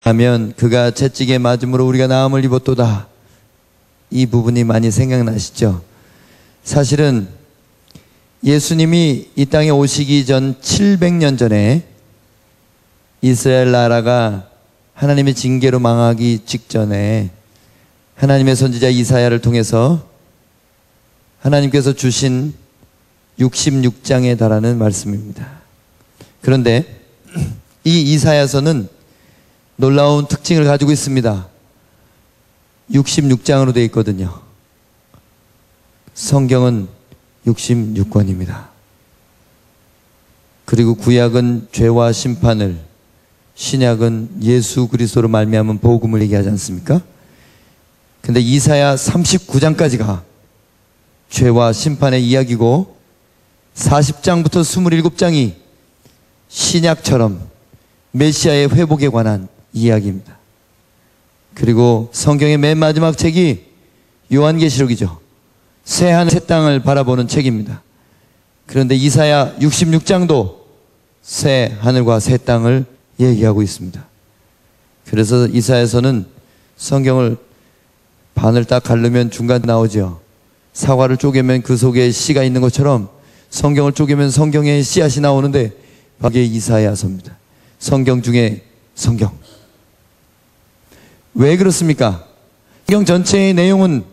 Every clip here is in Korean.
하면 그가 채찍에 맞음으로 우리가 나음을 입었도다. 이 부분이 많이 생각나시죠? 사실은 예수님이 이 땅에 오시기 전 700년 전에 이스라엘 나라가 하나님의 징계로 망하기 직전에 하나님의 선지자 이사야를 통해서 하나님께서 주신 66장에 달하는 말씀입니다. 그런데 이 이사야서는 놀라운 특징을 가지고 있습니다. 66장으로 되어 있거든요. 성경은 66권입니다. 그리고 구약은 죄와 심판을, 신약은 예수 그리스도로 말미암은 복음을 얘기하지 않습니까? 근데 이사야 39장까지가 죄와 심판의 이야기고 40장부터 27장이 신약처럼 메시아의 회복에 관한 이야기입니다. 그리고 성경의 맨 마지막 책이 요한계시록이죠. 새 하늘 새 땅을 바라보는 책입니다. 그런데 이사야 66장도 새 하늘과 새 땅을 얘기하고 있습니다. 그래서 이사야서는 성경을 반을 딱 가르면 중간 나오죠. 사과를 쪼개면 그 속에 씨가 있는 것처럼 성경을 쪼개면 성경에 씨앗이 나오는데 이게 이사야서입니다. 성경 중에 성경. 왜 그렇습니까? 성경 전체의 내용은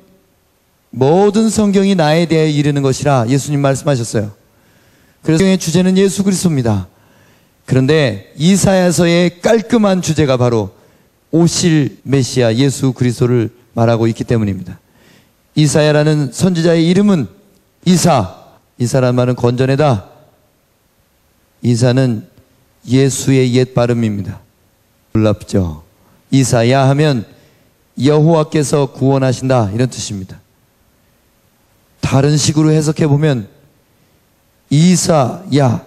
모든 성경이 나에 대해 이르는 것이라 예수님 말씀하셨어요. 그래서 성경의 주제는 예수 그리스도입니다. 그런데 이사야서의 깔끔한 주제가 바로 오실 메시아 예수 그리스도를 말하고 있기 때문입니다. 이사야라는 선지자의 이름은 이사라는 말은 건져내다. 이사는 예수의 옛 발음입니다. 놀랍죠? 이사야 하면 여호와께서 구원하신다 이런 뜻입니다. 다른 식으로 해석해 보면 이사야,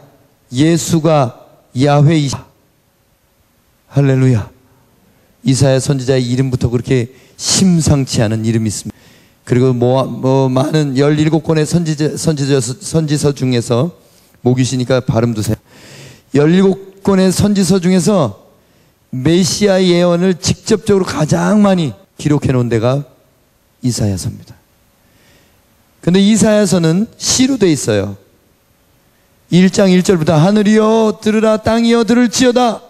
예수가 야훼이사. 할렐루야. 이사야 선지자의 이름부터 그렇게 심상치 않은 이름이 있습니다. 그리고 많은 17권의 선지서 중에서 목이 쉬니까 발음 두세요. 17권의 선지서 중에서 메시아 예언을 직접적으로 가장 많이 기록해 놓은 데가 이사야서입니다. 근데 이사야서는 시로 돼 있어요. 1장 1절부터 하늘이여 들으라, 땅이여 들을지어다,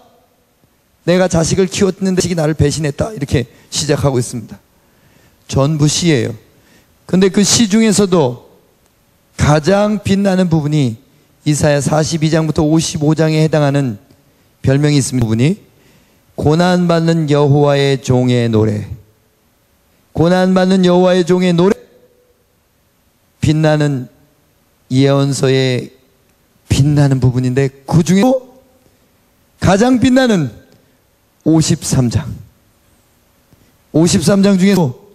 내가 자식을 키웠는데 자식이 나를 배신했다, 이렇게 시작하고 있습니다. 전부 시예요. 근데 그 시 중에서도 가장 빛나는 부분이 이사야 42장부터 55장에 해당하는 별명이 있습니다. 부분이 고난받는 여호와의 종의 노래. 고난받는 여호와의 종의 노래. 빛나는 예언서의 빛나는 부분인데 그 중에도 가장 빛나는 53장. 53장 중에도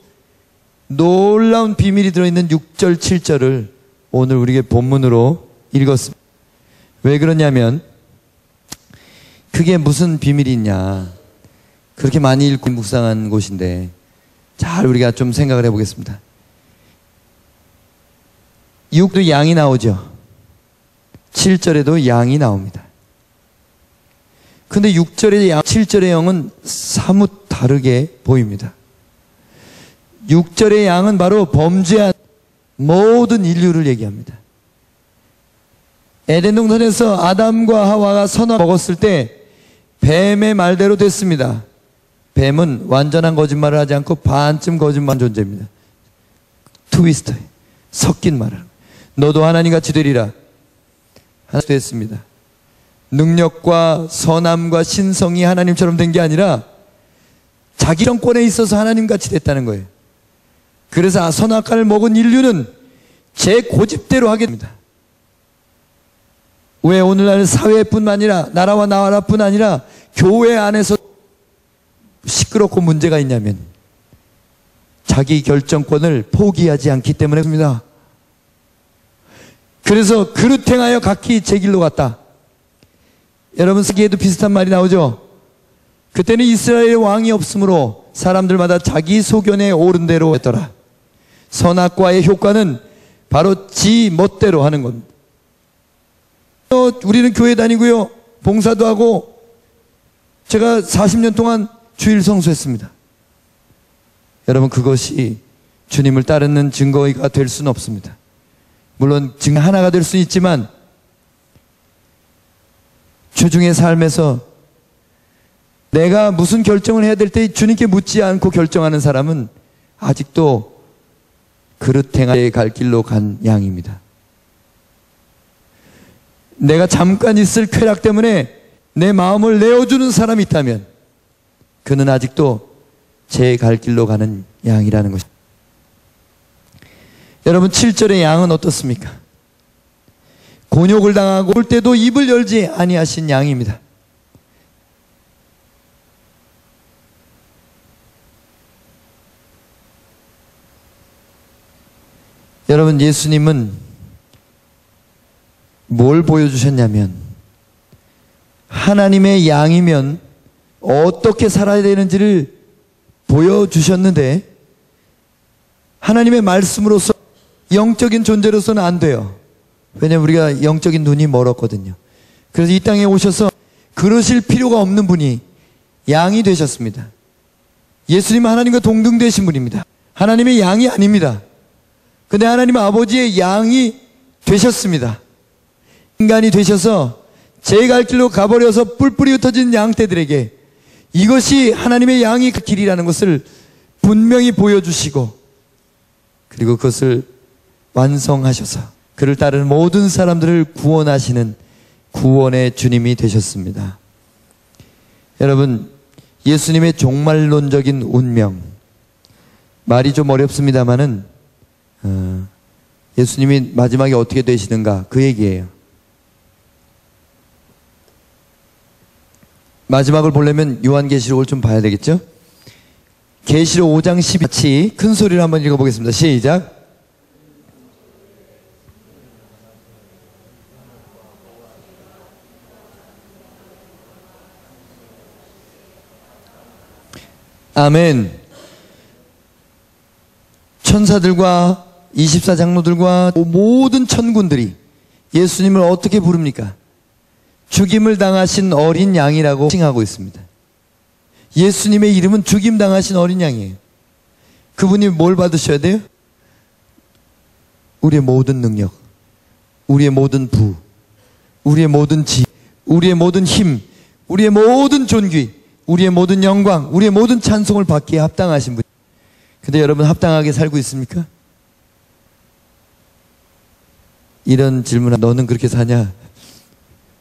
놀라운 비밀이 들어있는 6절, 7절을 오늘 우리에게 본문으로 읽었습니다. 왜 그러냐면 그게 무슨 비밀이 있냐. 그렇게 많이 읽고 묵상한 곳인데 잘 우리가 좀 생각을 해보겠습니다. 6도 양이 나오죠. 7절에도 양이 나옵니다. 근데 6절의 양, 7절의 양은 사뭇 다르게 보입니다. 6절의 양은 바로 범죄한 모든 인류를 얘기합니다. 에덴 동산에서 아담과 하와가 선을 먹었을 때 뱀의 말대로 됐습니다. 뱀은 완전한 거짓말을 하지 않고 반쯤 거짓말한 존재입니다. 트위스트, 섞인 말을. 너도 하나님같이 되리라. 하나님 됐습니다. 능력과 선함과 신성이 하나님처럼 된 게 아니라 자기 정권에 있어서 하나님같이 됐다는 거예요. 그래서 선악과를 먹은 인류는 제 고집대로 하게 됩니다. 왜 오늘날 사회뿐만 아니라 나라와 나라뿐 아니라 교회 안에서 시끄럽고 문제가 있냐면 자기 결정권을 포기하지 않기 때문입니다. 그래서 그릇 행하여 각기 제 길로 갔다. 여러분 세계에도 비슷한 말이 나오죠. 그때는 이스라엘의 왕이 없으므로 사람들마다 자기 소견에 옳은 대로 했더라. 선악과의 효과는 바로 지 멋대로 하는 겁니다. 우리는 교회 다니고요, 봉사도 하고, 제가 40년 동안 주일 성수했습니다. 여러분, 그것이 주님을 따르는 증거가 될 수는 없습니다. 물론 증거 하나가 될 수 있지만 주중의 삶에서 내가 무슨 결정을 해야 될 때 주님께 묻지 않고 결정하는 사람은 아직도 그릇 행하에 갈 길로 간 양입니다. 내가 잠깐 있을 쾌락 때문에 내 마음을 내어주는 사람이 있다면 그는 아직도 제 갈 길로 가는 양이라는 것입니다. 여러분, 7절의 양은 어떻습니까? 곤욕을 당하고 올 때도 입을 열지 아니하신 양입니다. 여러분, 예수님은 뭘 보여주셨냐면 하나님의 양이면 어떻게 살아야 되는지를 보여주셨는데 하나님의 말씀으로서 영적인 존재로서는 안 돼요. 왜냐하면 우리가 영적인 눈이 멀었거든요. 그래서 이 땅에 오셔서 그러실 필요가 없는 분이 양이 되셨습니다. 예수님은 하나님과 동등되신 분입니다. 하나님의 양이 아닙니다. 근데 하나님 아버지의 양이 되셨습니다. 인간이 되셔서 제 갈 길로 가버려서 뿔뿔이 흩어진 양떼들에게 이것이 하나님의 양이 그 길이라는 것을 분명히 보여주시고 그리고 그것을 완성하셔서 그를 따르는 모든 사람들을 구원하시는 구원의 주님이 되셨습니다. 여러분, 예수님의 종말론적인 운명, 말이 좀 어렵습니다마는 예수님이 마지막에 어떻게 되시는가 그 얘기예요. 마지막을 보려면 요한계시록을 좀 봐야 되겠죠? 계시록 5장 12절 큰 소리로 한번 읽어보겠습니다. 시작. 아멘. 천사들과 24장로들과 모든 천군들이 예수님을 어떻게 부릅니까? 죽임을 당하신 어린 양이라고 칭하고 있습니다. 예수님의 이름은 죽임 당하신 어린 양이에요. 그분이 뭘 받으셔야 돼요? 우리의 모든 능력, 우리의 모든 부, 우리의 모든 지, 우리의 모든 힘, 우리의 모든 존귀, 우리의 모든 영광, 우리의 모든 찬송을 받기에 합당하신 분. 근데 여러분, 합당하게 살고 있습니까? 이런 질문, 너는 그렇게 사냐?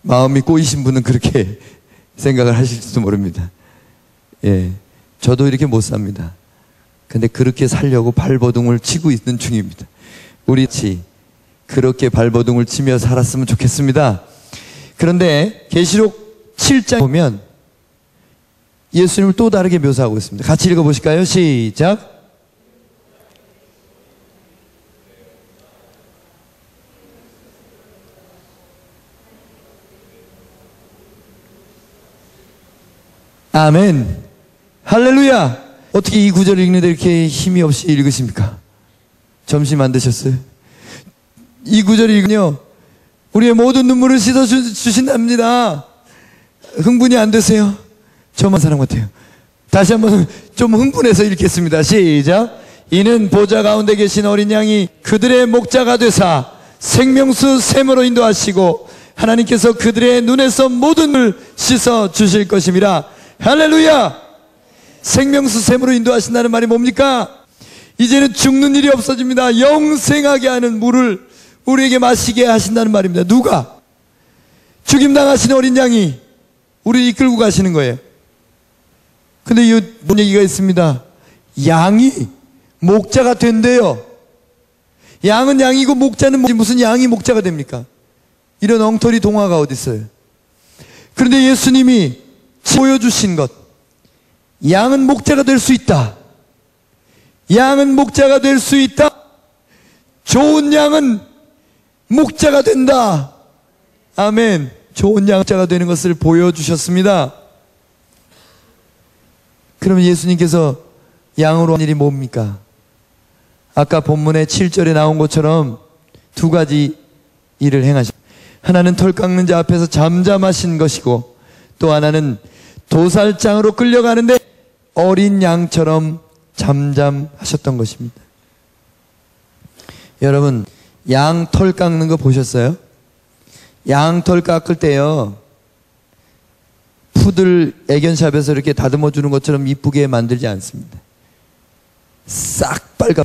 마음이 꼬이신 분은 그렇게 생각을 하실지도 모릅니다. 예, 저도 이렇게 못 삽니다. 근데 그렇게 살려고 발버둥을 치고 있는 중입니다. 우리 그렇게 발버둥을 치며 살았으면 좋겠습니다. 그런데 계시록 7장 보면 예수님을 또 다르게 묘사하고 있습니다. 같이 읽어보실까요? 시작. 아멘. 할렐루야. 어떻게 이 구절을 읽는데 이렇게 힘이 없이 읽으십니까? 점심 안 드셨어요? 이 구절을 읽으면요, 우리의 모든 눈물을 씻어주신답니다. 흥분이 안 되세요? 저만 사람 같아요. 다시 한번 좀 흥분해서 읽겠습니다. 시작. 이는 보좌 가운데 계신 어린 양이 그들의 목자가 되사 생명수 샘으로 인도하시고 하나님께서 그들의 눈에서 모든 물 씻어 주실 것입니다. 할렐루야. 생명수 샘으로 인도하신다는 말이 뭡니까? 이제는 죽는 일이 없어집니다. 영생하게 하는 물을 우리에게 마시게 하신다는 말입니다. 누가? 죽임당하신 어린 양이 우리를 이끌고 가시는 거예요. 근데 이 뭔 얘기가 있습니다. 양이 목자가 된대요. 양은 양이고 목자는 무슨 양이 목자가 됩니까? 이런 엉터리 동화가 어디 있어요? 그런데 예수님이 보여주신 것, 양은 목자가 될 수 있다. 양은 목자가 될 수 있다. 좋은 양은 목자가 된다. 아멘. 좋은 양자가 되는 것을 보여주셨습니다. 그러면 예수님께서 양으로 한 일이 뭡니까? 아까 본문의 7절에 나온 것처럼 두 가지 일을 행하셨습니다. 하나는 털 깎는 자 앞에서 잠잠하신 것이고 또 하나는 도살장으로 끌려가는데 어린 양처럼 잠잠하셨던 것입니다. 여러분, 양 털 깎는 거 보셨어요? 양 털 깎을 때요, 푸들 애견샵에서 이렇게 다듬어 주는 것처럼 이쁘게 만들지 않습니다. 싹 빨가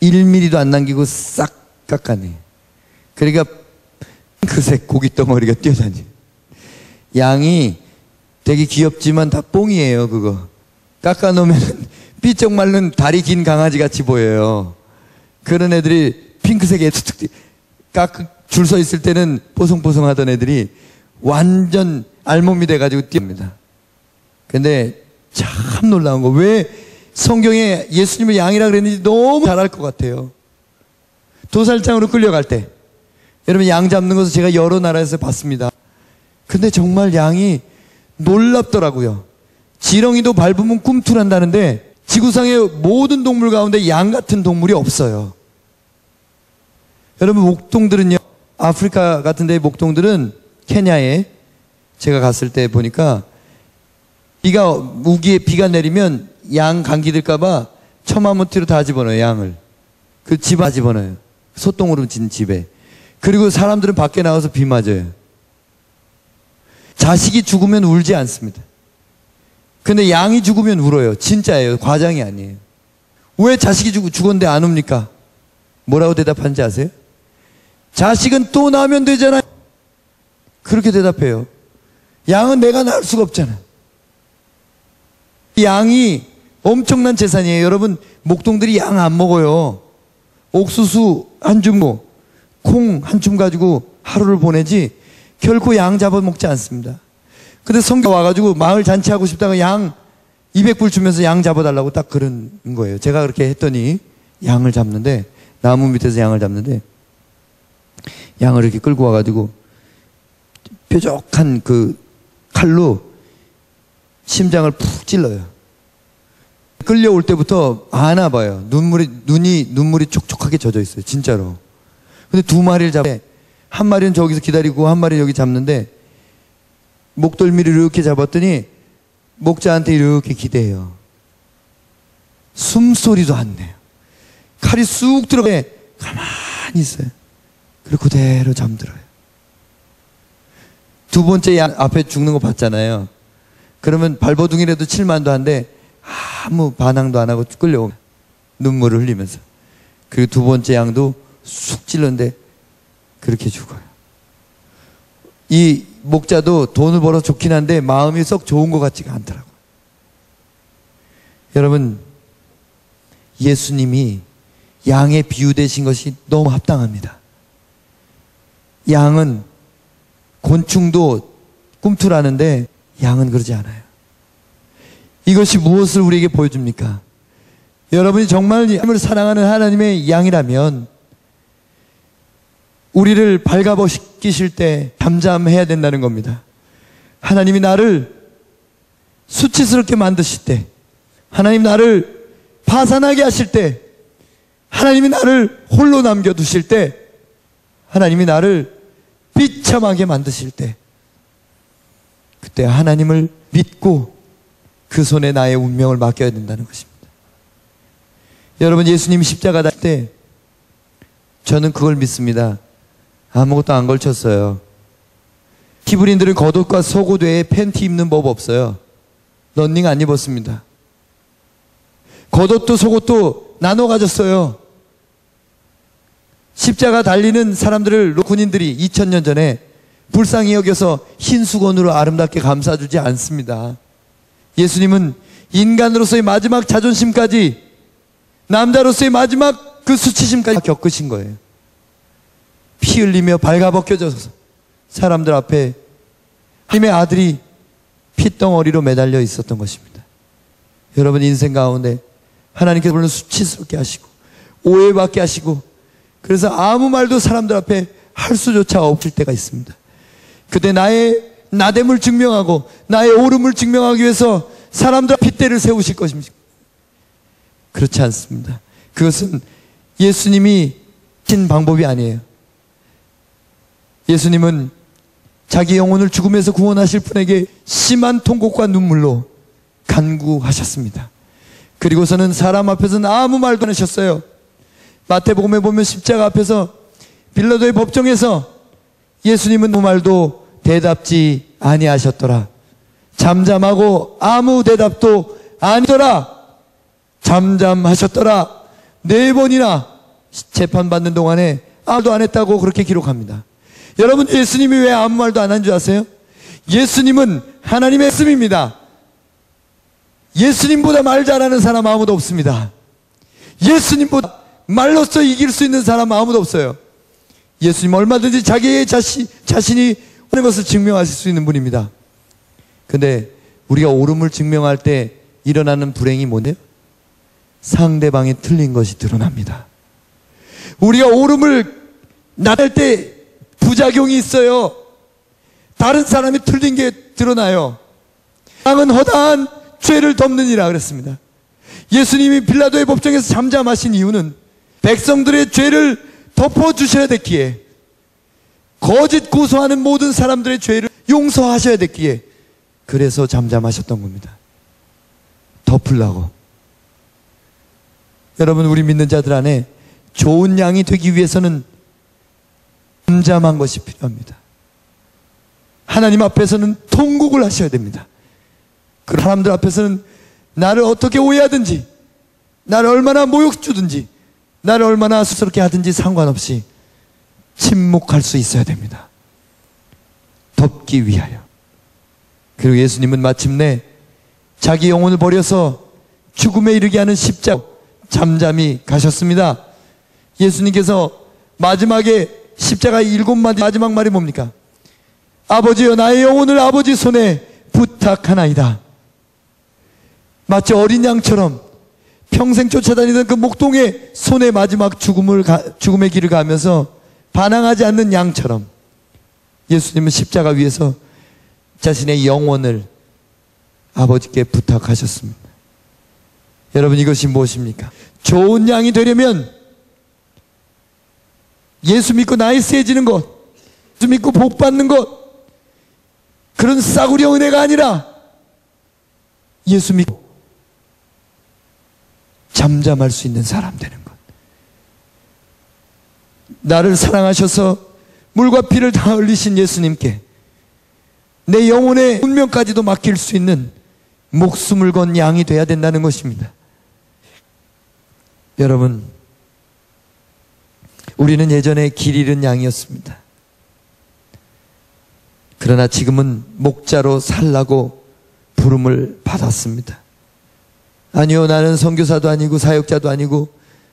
1mm도 안 남기고 싹 깎아내. 그러니까 핑크색 고기 덩어리가 뛰어다니. 양이 되게 귀엽지만 다 뽕이에요. 그거 깎아놓으면 삐쩍 마른 다리 긴 강아지 같이 보여요. 그런 애들이 핑크색에 툭툭 줄 서 있을 때는 뽀송뽀송하던 애들이 완전 알몸이 돼가지고 뛰어옵니다. 근데 참 놀라운 거, 왜 성경에 예수님을 양이라 그랬는지 너무 잘 알 것 같아요. 도살장으로 끌려갈 때, 여러분, 양 잡는 것을 제가 여러 나라에서 봤습니다. 근데 정말 양이 놀랍더라고요. 지렁이도 밟으면 꿈틀한다는데 지구상의 모든 동물 가운데 양 같은 동물이 없어요. 여러분, 목동들은요, 아프리카 같은 데의 목동들은, 케냐에 제가 갔을 때 보니까 우기에 비가 내리면 양 감기 들까봐 처마무티로 다 집어넣어요. 양을 그 집 다 집어넣어요. 소똥으로 진 집에. 그리고 사람들은 밖에 나와서 비 맞아요. 자식이 죽으면 울지 않습니다. 근데 양이 죽으면 울어요. 진짜예요. 과장이 아니에요. 왜 자식이 죽었는데 안 웁니까? 뭐라고 대답하는지 아세요? 자식은 또 나면 되잖아요. 그렇게 대답해요. 양은 내가 낳을 수가 없잖아. 양이 엄청난 재산이에요. 여러분, 목동들이 양 안 먹어요. 옥수수 한 줌, 콩 한 줌 가지고 하루를 보내지 결코 양 잡아 먹지 않습니다. 근데 성경 와가지고 마을 잔치하고 싶다가 양 200불 주면서 양 잡아달라고 딱 그런 거예요. 제가 그렇게 했더니 양을 잡는데, 나무 밑에서 양을 잡는데, 양을 이렇게 끌고 와가지고 뾰족한 그 칼로 심장을 푹 찔러요. 끌려올 때부터 아나 봐요. 눈물이 촉촉하게 젖어 있어요. 진짜로. 근데 두 마리를 잡에, 한 마리는 저기서 기다리고 한 마리는 여기 잡는데, 목덜미를 이렇게 잡았더니 목자한테 이렇게 기대요. 숨소리도 안 내요. 칼이 쑥 들어가 가만히 있어요. 그리고 그대로 잠들어요. 두 번째 양 앞에 죽는 거 봤잖아요. 그러면 발버둥이라도 칠만도 한데 아무 반항도 안 하고 끌려오면 눈물을 흘리면서. 그리고 두 번째 양도 쑥 찔렀는데 그렇게 죽어요. 이 목자도 돈을 벌어 좋긴 한데 마음이 썩 좋은 것 같지가 않더라고요. 여러분, 예수님이 양에 비유되신 것이 너무 합당합니다. 양은 곤충도 꿈틀하는데 양은 그러지 않아요. 이것이 무엇을 우리에게 보여줍니까? 여러분이 정말 하나님을 사랑하는 하나님의 양이라면 우리를 발가벗기실 때 잠잠해야 된다는 겁니다. 하나님이 나를 수치스럽게 만드실 때, 하나님 나를 파산하게 하실 때, 하나님이 나를 홀로 남겨두실 때, 하나님이 나를 비참하게 만드실 때, 그때 하나님을 믿고 그 손에 나의 운명을 맡겨야 된다는 것입니다. 여러분, 예수님이 십자가 달 때 저는 그걸 믿습니다. 아무것도 안 걸쳤어요. 히브리인들은 겉옷과 속옷 외에 팬티 입는 법 없어요. 런닝 안 입었습니다. 겉옷도 속옷도 나눠 가졌어요. 십자가 달리는 사람들을 군인들이 2000년 전에 불쌍히 여겨서 흰 수건으로 아름답게 감싸주지 않습니다. 예수님은 인간으로서의 마지막 자존심까지, 남자로서의 마지막 그 수치심까지 겪으신 거예요. 피 흘리며 발가벗겨져서 사람들 앞에 하나님의 아들이 핏덩어리로 매달려 있었던 것입니다. 여러분, 인생 가운데 하나님께서 물론 수치스럽게 하시고 오해받게 하시고, 그래서 아무 말도 사람들 앞에 할 수조차 없을 때가 있습니다. 그때 나의 나됨을 증명하고 나의 옳음을 증명하기 위해서 사람들 앞에 핏대를 세우실 것입니다. 그렇지 않습니다. 그것은 예수님이 하신 방법이 아니에요. 예수님은 자기 영혼을 죽음에서 구원하실 분에게 심한 통곡과 눈물로 간구하셨습니다. 그리고서는 사람 앞에서는 아무 말도 안 하셨어요. 마태복음에 보면 십자가 앞에서 빌라도의 법정에서 예수님은 아무 말도 대답지 아니하셨더라. 잠잠하고 아무 대답도 아니더라. 잠잠하셨더라. 4번이나 재판받는 동안에 아무도 안 했다고 그렇게 기록합니다. 여러분, 예수님이 왜 아무 말도 안 한 줄 아세요? 예수님은 하나님의 말씀입니다. 예수님보다 말 잘하는 사람 아무도 없습니다. 예수님보다 말로써 이길 수 있는 사람 아무도 없어요. 예수님 얼마든지 자기의 자신이 하는 것을 증명하실 수 있는 분입니다. 근데 우리가 옳음을 증명할 때 일어나는 불행이 뭔데요? 상대방이 틀린 것이 드러납니다. 우리가 옳음을 나눌 때 부작용이 있어요. 다른 사람이 틀린 게 드러나요. 땅은 허다한 죄를 덮느니라 그랬습니다. 예수님이 빌라도의 법정에서 잠잠하신 이유는 백성들의 죄를 덮어주셔야 됐기에, 거짓 고소하는 모든 사람들의 죄를 용서하셔야 됐기에, 그래서 잠잠하셨던 겁니다. 덮으려고. 여러분, 우리 믿는 자들 안에 좋은 양이 되기 위해서는 잠잠한 것이 필요합니다. 하나님 앞에서는 통곡을 하셔야 됩니다. 그 사람들 앞에서는 나를 어떻게 오해하든지, 나를 얼마나 모욕 주든지, 나를 얼마나 수스럽게 하든지 상관없이 침묵할 수 있어야 됩니다. 덮기 위하여. 그리고 예수님은 마침내 자기 영혼을 버려서 죽음에 이르게 하는 십자가 잠잠히 가셨습니다. 예수님께서 마지막에 십자가 7마디 마지막 말이 뭡니까? 아버지여, 나의 영혼을 아버지 손에 부탁하나이다. 마치 어린 양처럼 평생 쫓아다니던 그 목동의 손에 마지막 죽음의 길을 가면서 반항하지 않는 양처럼 예수님은 십자가 위에서 자신의 영혼을 아버지께 부탁하셨습니다. 여러분, 이것이 무엇입니까? 좋은 양이 되려면 예수 믿고 나이스해지는 것, 예수 믿고 복 받는 것, 그런 싸구려 은혜가 아니라 예수 믿고 잠잠할 수 있는 사람 되는 것. 나를 사랑하셔서 물과 피를 다 흘리신 예수님께 내 영혼의 운명까지도 맡길 수 있는 목숨을 건 양이 돼야 된다는 것입니다. 여러분, 우리는 예전에 길 잃은 양이었습니다. 그러나 지금은 목자로 살라고 부름을 받았습니다. 아니요, 나는 선교사도 아니고 사역자도 아니고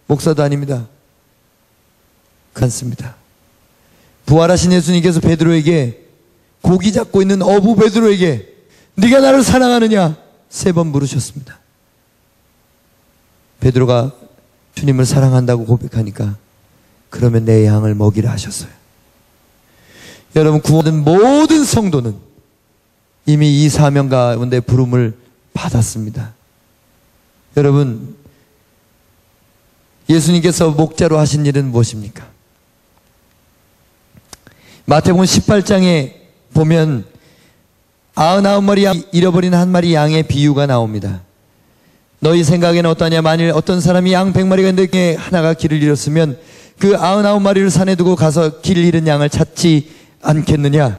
목사도 아닙니다. 그렇습니다. 부활하신 예수님께서 베드로에게, 고기 잡고 있는 어부 베드로에게 네가 나를 사랑하느냐 3번 물으셨습니다. 베드로가 주님을 사랑한다고 고백하니까 그러면 내 양을 먹이라 하셨어요. 여러분, 구원받은 모든 성도는 이미 이 사명 가운데 부름을 받았습니다. 여러분, 예수님께서 목자로 하신 일은 무엇입니까? 마태복음 18장에 보면 99마리 양, 잃어버린 한 마리 양의 비유가 나옵니다. 너희 생각에는 어떠냐? 만일 어떤 사람이 양 100마리가 있는데 중에 하나가 길을 잃었으면 그 99마리를 산에 두고 가서 길 잃은 양을 찾지 않겠느냐?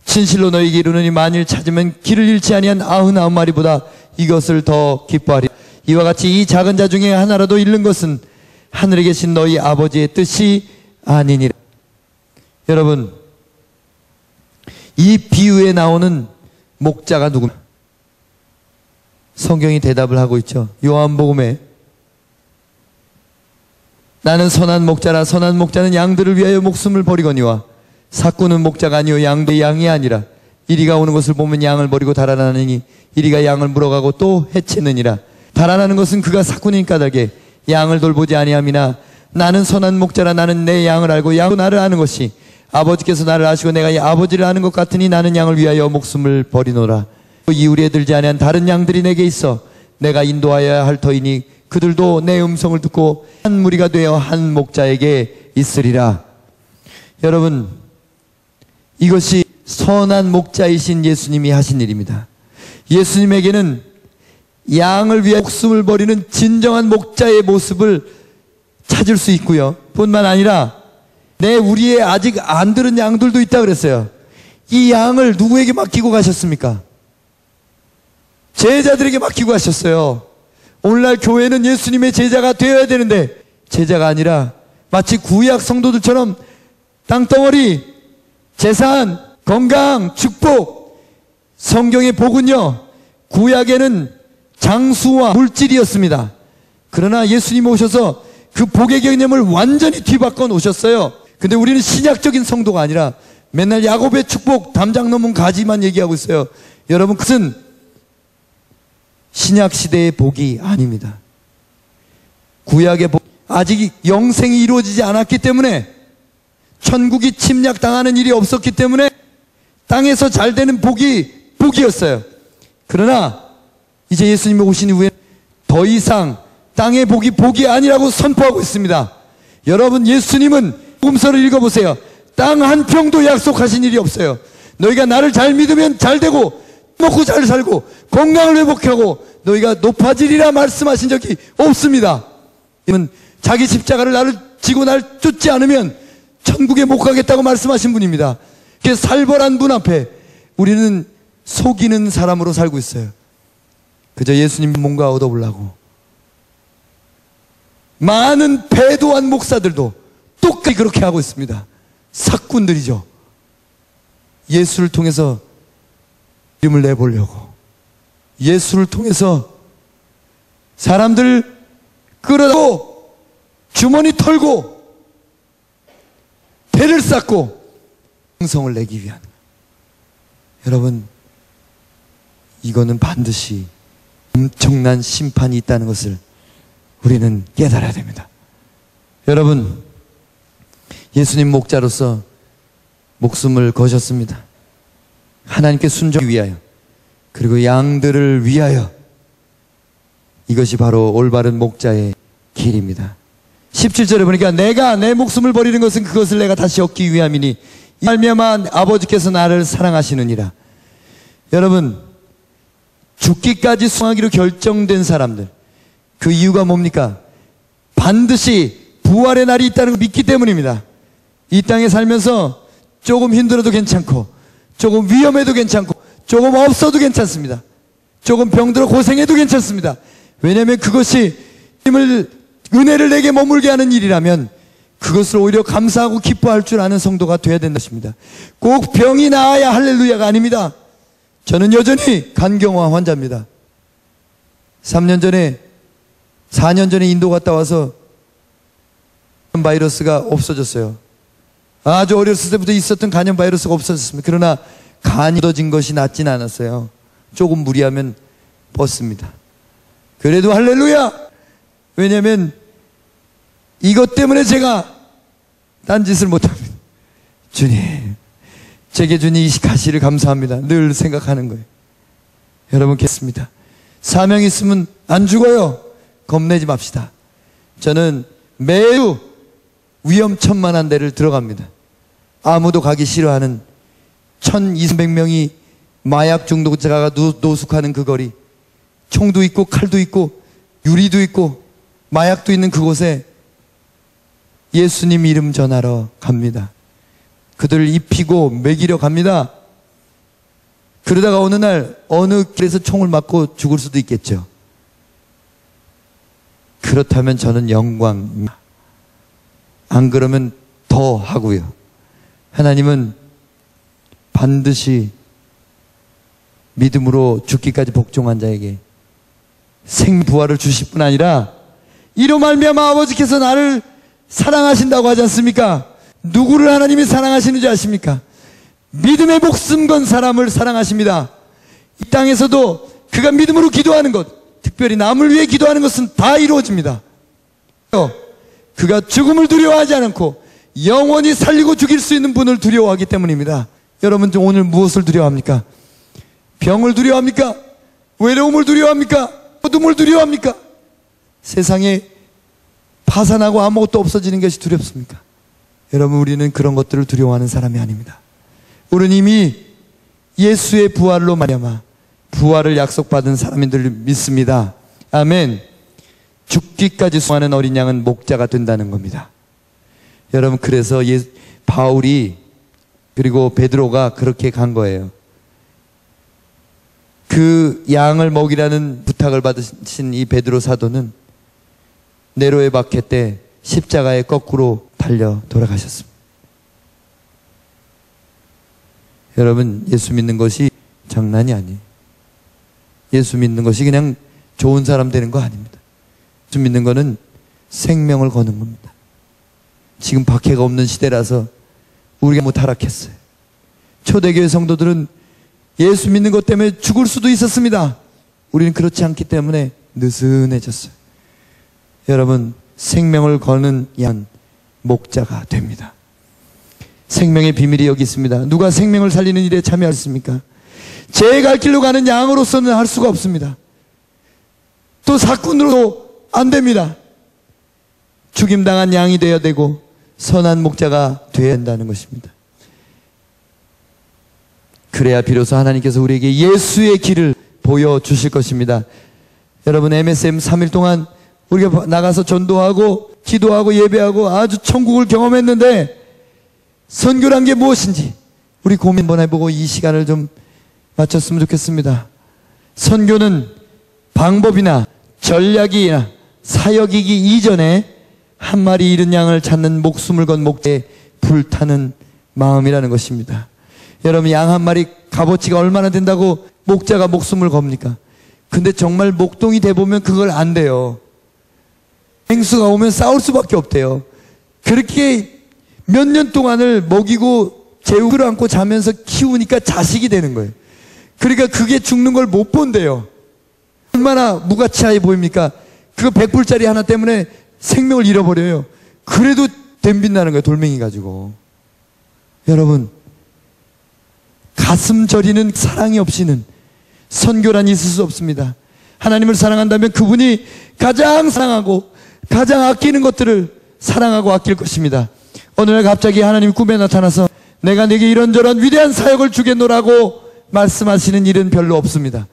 진실로 너희에게 이르노니 만일 찾으면 길을 잃지 아니한 99마리보다 이것을 더 기뻐하리. 이와 같이 이 작은 자 중에 하나라도 잃는 것은 하늘에 계신 너희 아버지의 뜻이 아니니라. 여러분, 이 비유에 나오는 목자가 누구냐? 성경이 대답을 하고 있죠. 요한복음에 나는 선한 목자라. 선한 목자는 양들을 위하여 목숨을 버리거니와 사꾼은 목자가 아니요 양도 양이 아니라 이리가 오는 것을 보면 양을 버리고 달아나느니 이리가 양을 물어가고 또 해치느니라. 달아나는 것은 그가 사꾼인 까닭에 양을 돌보지 아니함이나 나는 선한 목자라. 나는 내 양을 알고 양도 나를 아는 것이 아버지께서 나를 아시고 내가 이 아버지를 아는 것 같으니 나는 양을 위하여 목숨을 버리노라. 이울에 들지 아니한 다른 양들이 내게 있어 내가 인도하여야 할 터이니 그들도 내 음성을 듣고 한 무리가 되어 한 목자에게 있으리라. 여러분, 이것이 선한 목자이신 예수님이 하신 일입니다. 예수님에게는 양을 위해 목숨을 버리는 진정한 목자의 모습을 찾을 수 있고요. 뿐만 아니라 우리의 아직 안 들은 양들도 있다 그랬어요. 이 양을 누구에게 맡기고 가셨습니까? 제자들에게 맡기고 가셨어요. 오늘날 교회는 예수님의 제자가 되어야 되는데 제자가 아니라 마치 구약 성도들처럼 땅덩어리, 재산, 건강, 축복. 성경의 복은요, 구약에는 장수와 물질이었습니다. 그러나 예수님 오셔서 그 복의 개념을 완전히 뒤바꿔 놓으셨어요. 근데 우리는 신약적인 성도가 아니라 맨날 야곱의 축복, 담장 넘은 가지만 얘기하고 있어요. 여러분, 그것은 신약 시대의 복이 아닙니다. 구약의 복, 아직 영생이 이루어지지 않았기 때문에, 천국이 침략당하는 일이 없었기 때문에 땅에서 잘 되는 복이었어요. 그러나 이제 예수님이 오신 이후에 더 이상 땅의 복이 아니라고 선포하고 있습니다. 여러분, 예수님은 복음서를 읽어보세요. 땅 한 평도 약속하신 일이 없어요. 너희가 나를 잘 믿으면 잘 되고 먹고 잘 살고 건강을 회복하고 너희가 높아지리라 말씀하신 적이 없습니다. 자기 십자가를 나를 지고 날 쫓지 않으면 천국에 못 가겠다고 말씀하신 분입니다. 그 살벌한 분 앞에 우리는 속이는 사람으로 살고 있어요. 그저 예수님 뭔가 얻어보려고. 많은 배도한 목사들도 똑같이 그렇게 하고 있습니다. 사꾼들이죠. 예수를 통해서 이름을 내보려고, 예수를 통해서 사람들 끌어다고 주머니 털고 배를 쌓고 형성을 내기 위한. 여러분, 이거는 반드시 엄청난 심판이 있다는 것을 우리는 깨달아야 됩니다. 여러분, 예수님 목자로서 목숨을 거셨습니다. 하나님께 순종하기 위하여, 그리고 양들을 위하여. 이것이 바로 올바른 목자의 길입니다. 17절에 보니까 내가 내 목숨을 버리는 것은 그것을 내가 다시 얻기 위함이니 이 말미암아 아버지께서 나를 사랑하시느니라. 여러분, 죽기까지 수행하기로 결정된 사람들, 그 이유가 뭡니까? 반드시 부활의 날이 있다는 걸 믿기 때문입니다. 이 땅에 살면서 조금 힘들어도 괜찮고, 조금 위험해도 괜찮고, 조금 없어도 괜찮습니다. 조금 병들어 고생해도 괜찮습니다. 왜냐하면 그것이 은혜를 내게 머물게 하는 일이라면 그것을 오히려 감사하고 기뻐할 줄 아는 성도가 되어야 된다 싶습니다. 꼭 병이 나아야 할렐루야가 아닙니다. 저는 여전히 간경화 환자입니다. 4년 전에 인도 갔다 와서 바이러스가 없어졌어요. 아주 어렸을 때부터 있었던 간염 바이러스가 없어졌습니다. 그러나 간이 묻어진 것이 낫진 않았어요. 조금 무리하면 벗습니다. 그래도 할렐루야! 왜냐하면 이것 때문에 제가 딴짓을 못합니다. 주님, 제게 준 이 가시를 감사합니다. 늘 생각하는 거예요. 여러분, 겠습니다. 사명이 있으면 안 죽어요. 겁내지 맙시다. 저는 매우 위험천만한 데를 들어갑니다. 아무도 가기 싫어하는 1200명이 마약 중독자가 노숙하는 그 거리, 총도 있고 칼도 있고 유리도 있고 마약도 있는 그곳에 예수님 이름 전하러 갑니다. 그들을 입히고 먹이려 갑니다. 그러다가 어느 날 어느 길에서 총을 맞고 죽을 수도 있겠죠. 그렇다면 저는 영광, 안 그러면 더 하고요. 하나님은 반드시 믿음으로 죽기까지 복종한 자에게 생부활을 주실 뿐 아니라 이로 말미암아 아버지께서 나를 사랑하신다고 하지 않습니까? 누구를 하나님이 사랑하시는지 아십니까? 믿음의 목숨 건 사람을 사랑하십니다. 이 땅에서도 그가 믿음으로 기도하는 것, 특별히 남을 위해 기도하는 것은 다 이루어집니다. 그가 죽음을 두려워하지 않고 영원히 살리고 죽일 수 있는 분을 두려워하기 때문입니다. 여러분, 오늘 무엇을 두려워합니까? 병을 두려워합니까? 외로움을 두려워합니까? 어둠을 두려워합니까? 세상에 파산하고 아무것도 없어지는 것이 두렵습니까? 여러분, 우리는 그런 것들을 두려워하는 사람이 아닙니다. 우리는 이미 예수의 부활로 말미암아 부활을 약속받은 사람인 줄 믿습니다. 아멘. 죽기까지 수고하는 어린 양은 목자가 된다는 겁니다. 여러분, 그래서 바울이 그리고 베드로가 그렇게 간 거예요. 그 양을 먹이라는 부탁을 받으신 이 베드로 사도는 네로의 박해 때 십자가에 거꾸로 달려 돌아가셨습니다. 여러분, 예수 믿는 것이 장난이 아니에요. 예수 믿는 것이 그냥 좋은 사람 되는 거 아닙니다. 예수 믿는 거는 생명을 거는 겁니다. 지금 박해가 없는 시대라서 우리가 너무 타락했어요. 초대교회 성도들은 예수 믿는 것 때문에 죽을 수도 있었습니다. 우리는 그렇지 않기 때문에 느슨해졌어요. 여러분, 생명을 거는 양, 목자가 됩니다. 생명의 비밀이 여기 있습니다. 누가 생명을 살리는 일에 참여하셨습니까? 제 갈 길로 가는 양으로서는 할 수가 없습니다. 또 사꾼으로도 안 됩니다. 죽임당한 양이 되어야 되고 선한 목자가 되어야 한다는 것입니다. 그래야 비로소 하나님께서 우리에게 예수의 길을 보여주실 것입니다. 여러분, MSM 3일 동안 우리가 나가서 전도하고 기도하고 예배하고 아주 천국을 경험했는데 선교란 게 무엇인지 우리 고민 한번 해보고 이 시간을 좀 마쳤으면 좋겠습니다. 선교는 방법이나 전략이나 사역이기 이전에 한 마리 잃은 양을 찾는 목숨을 건 목자에 불타는 마음이라는 것입니다. 여러분, 양 한 마리 값어치가 얼마나 된다고 목자가 목숨을 겁니까? 근데 정말 목동이 돼보면 그걸 안 돼요. 행수가 오면 싸울 수밖에 없대요. 그렇게 몇 년 동안을 먹이고 재우기로 안고 자면서 키우니까 자식이 되는 거예요. 그러니까 그게 죽는 걸 못 본대요. 얼마나 무가치하게 보입니까? 그거 100불짜리 하나 때문에 생명을 잃어버려요. 그래도 덤빈다는 거예요, 돌멩이 가지고. 여러분, 가슴 저리는 사랑이 없이는 선교란 있을 수 없습니다. 하나님을 사랑한다면 그분이 가장 사랑하고 가장 아끼는 것들을 사랑하고 아낄 것입니다. 어느 날 갑자기 하나님 꿈에 나타나서 내가 네게 이런저런 위대한 사역을 주겠노라고 말씀하시는 일은 별로 없습니다.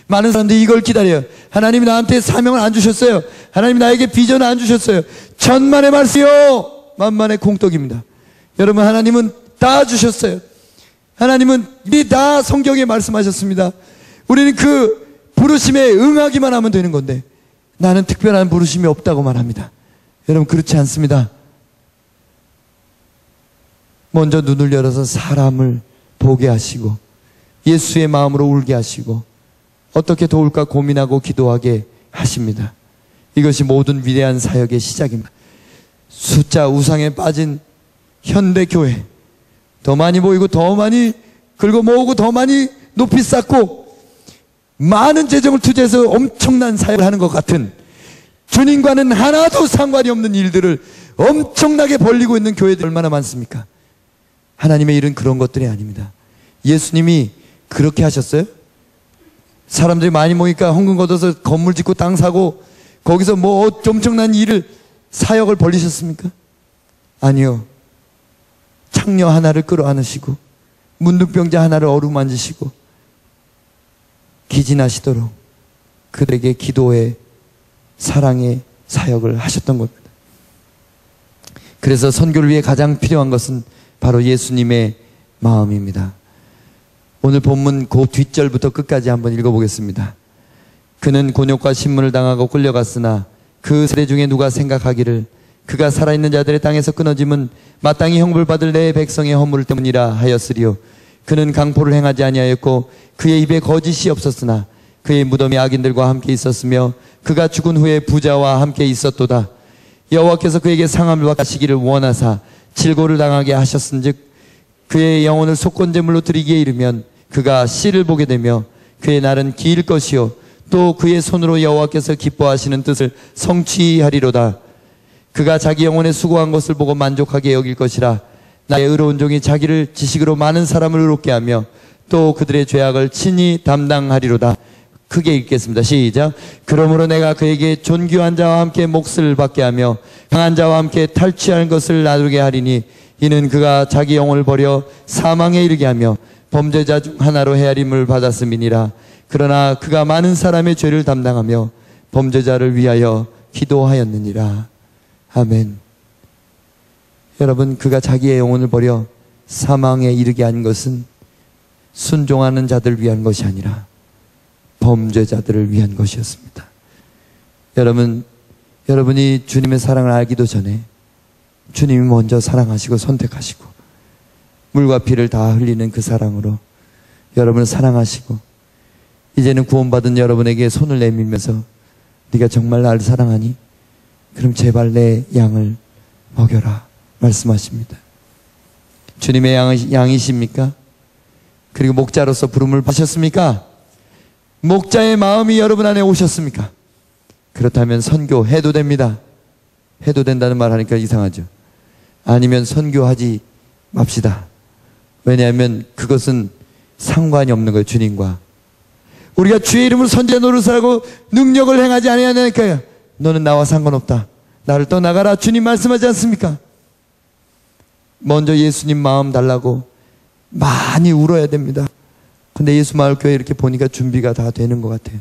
많은 사람들이 이걸 기다려요. 하나님이 나한테 사명을 안 주셨어요. 하나님이 나에게 비전을 안 주셨어요. 천만의 말씀이요 만만의 공덕입니다. 여러분, 하나님은 다 주셨어요. 하나님은 이미 다 성경에 말씀하셨습니다. 우리는 그 부르심에 응하기만 하면 되는 건데 나는 특별한 부르심이 없다고만 합니다. 여러분, 그렇지 않습니다. 먼저 눈을 열어서 사람을 보게 하시고 예수의 마음으로 울게 하시고 어떻게 도울까 고민하고 기도하게 하십니다. 이것이 모든 위대한 사역의 시작입니다. 숫자 우상에 빠진 현대교회, 더 많이 모이고 더 많이 긁어 모으고 더 많이 높이 쌓고 많은 재정을 투자해서 엄청난 사역을 하는 것 같은 주님과는 하나도 상관이 없는 일들을 엄청나게 벌리고 있는 교회들이 얼마나 많습니까? 하나님의 일은 그런 것들이 아닙니다. 예수님이 그렇게 하셨어요? 사람들이 많이 모이니까 헌금 걷어서 건물 짓고 땅 사고 거기서 뭐 엄청난 일을 사역을 벌리셨습니까? 아니요. 창녀 하나를 끌어안으시고 문둥병자 하나를 어루만지시고 기진하시도록 그들에게 기도의 사랑의 사역을 하셨던 겁니다. 그래서 선교를 위해 가장 필요한 것은 바로 예수님의 마음입니다. 오늘 본문 그 뒷절부터 끝까지 한번 읽어보겠습니다. 그는 곤욕과 신문을 당하고 끌려갔으나 그 세대 중에 누가 생각하기를 그가 살아있는 자들의 땅에서 끊어짐은 마땅히 형벌 받을 내 백성의 허물 때문이라 하였으리요. 그는 강포를 행하지 아니하였고 그의 입에 거짓이 없었으나 그의 무덤이 악인들과 함께 있었으며 그가 죽은 후에 부자와 함께 있었도다. 여호와께서 그에게 상함을 받으시기를 원하사 질고를 당하게 하셨은즉 그의 영혼을 속건제물로 드리기에 이르면 그가 씨를 보게 되며 그의 날은 길 것이요 또 그의 손으로 여호와께서 기뻐하시는 뜻을 성취하리로다. 그가 자기 영혼에 수고한 것을 보고 만족하게 여길 것이라. 나의 의로운 종이 자기를 지식으로 많은 사람을 의롭게 하며 또 그들의 죄악을 친히 담당하리로다. 크게 읽겠습니다. 시작. 그러므로 내가 그에게 존귀한 자와 함께 몫을 받게 하며 강한 자와 함께 탈취할 것을 놔두게 하리니 이는 그가 자기 영혼을 버려 사망에 이르게 하며 범죄자 중 하나로 헤아림을 받았음이니라. 그러나 그가 많은 사람의 죄를 담당하며 범죄자를 위하여 기도하였느니라. 아멘. 여러분, 그가 자기의 영혼을 버려 사망에 이르게 한 것은 순종하는 자들을 위한 것이 아니라 범죄자들을 위한 것이었습니다. 여러분이 주님의 사랑을 알기도 전에 주님이 먼저 사랑하시고 선택하시고 물과 피를 다 흘리는 그 사랑으로 여러분을 사랑하시고 이제는 구원받은 여러분에게 손을 내밀면서 네가 정말 나를 사랑하니? 그럼 제발 내 양을 먹여라 말씀하십니다. 주님의 양이십니까? 그리고 목자로서 부름을 받으셨습니까? 목자의 마음이 여러분 안에 오셨습니까? 그렇다면 선교해도 됩니다. 해도 된다는 말 하니까 이상하죠. 아니면 선교하지 맙시다. 왜냐하면 그것은 상관이 없는 거예요. 주님과 우리가 주의 이름으로 선지자 노릇하고 능력을 행하지 아니하니까요. 너는 나와 상관없다. 나를 떠나가라. 주님 말씀하지 않습니까? 먼저 예수님 마음 달라고 많이 울어야 됩니다. 근데 예수마을교회 이렇게 보니까 준비가 다 되는 것 같아요.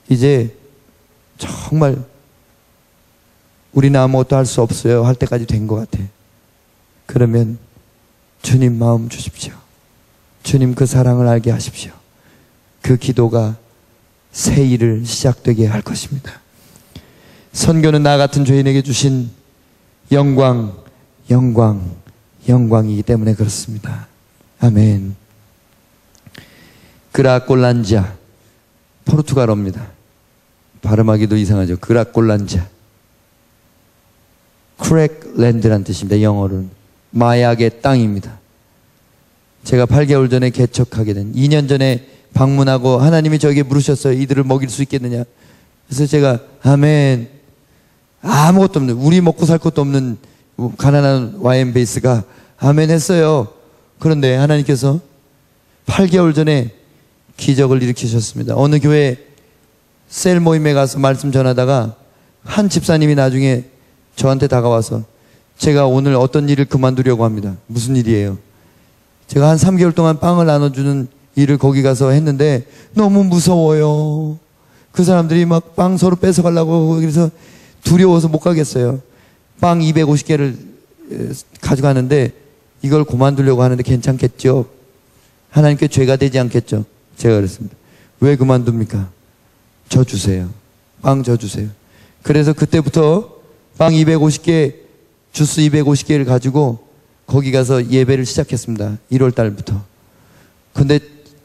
이제 정말 우리는 아무것도 할 수 없어요 할 때까지 된 것 같아요. 그러면 주님 마음 주십시오. 주님 그 사랑을 알게 하십시오. 그 기도가 새 일을 시작되게 할 것입니다. 선교는 나 같은 죄인에게 주신 영광이기 때문에 그렇습니다. 아멘. 그라꼴란자, 포르투갈어입니다. 발음하기도 이상하죠. 그라꼴란자. 크랙랜드란 뜻입니다. 영어로는 마약의 땅입니다. 제가 8개월 전에 개척하게 된 2년 전에 방문하고 하나님이 저에게 물으셨어요. 이들을 먹일 수 있겠느냐. 그래서 제가 아멘. 아무것도 없는, 우리 먹고 살 것도 없는 가난한 YM 베이스가 아멘 했어요. 그런데 하나님께서 8개월 전에 기적을 일으키셨습니다. 어느 교회 셀 모임에 가서 말씀 전하다가 한 집사님이 나중에 저한테 다가와서 제가 오늘 어떤 일을 그만두려고 합니다. 무슨 일이에요? 제가 한 3개월 동안 빵을 나눠주는 일을 거기 가서 했는데 너무 무서워요. 그 사람들이 막 빵 서로 뺏어가려고 그래서 두려워서 못 가겠어요. 빵 250개를 가져가는데 이걸 그만두려고 하는데 괜찮겠죠? 하나님께 죄가 되지 않겠죠? 제가 그랬습니다. 왜 그만둡니까? 저 주세요. 빵 저 주세요. 그래서 그때부터 빵 250개, 주스 250개를 가지고 거기 가서 예배를 시작했습니다. 1월 달부터. 근데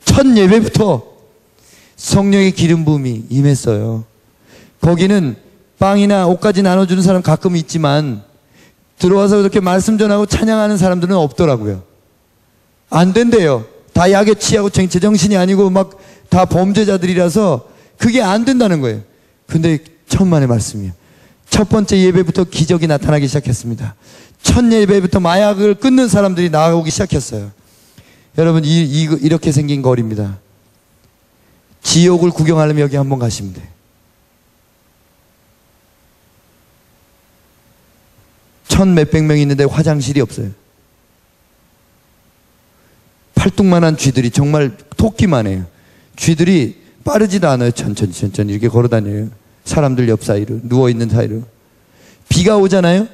첫 예배부터 성령의 기름 부음이 임했어요. 거기는 빵이나 옷까지 나눠주는 사람 가끔 있지만 들어와서 이렇게 말씀 전하고 찬양하는 사람들은 없더라고요. 안 된대요. 다 약에 취하고 제정신이 아니고 막 다 범죄자들이라서 그게 안 된다는 거예요. 근데 천만의 말씀이에요. 첫 번째 예배부터 기적이 나타나기 시작했습니다. 첫 예배부터 마약을 끊는 사람들이 나오기 시작했어요. 여러분, 이렇게 생긴 거리입니다. 지옥을 구경하려면 여기 한번 가시면 돼요. 천 몇백 명이 있는데 화장실이 없어요. 팔뚝만한 쥐들이 정말 토끼만 해요. 쥐들이 빠르지도 않아요. 천천히 이렇게 걸어다녀요. 사람들 옆 사이로, 누워있는 사이로. 비가 오잖아요.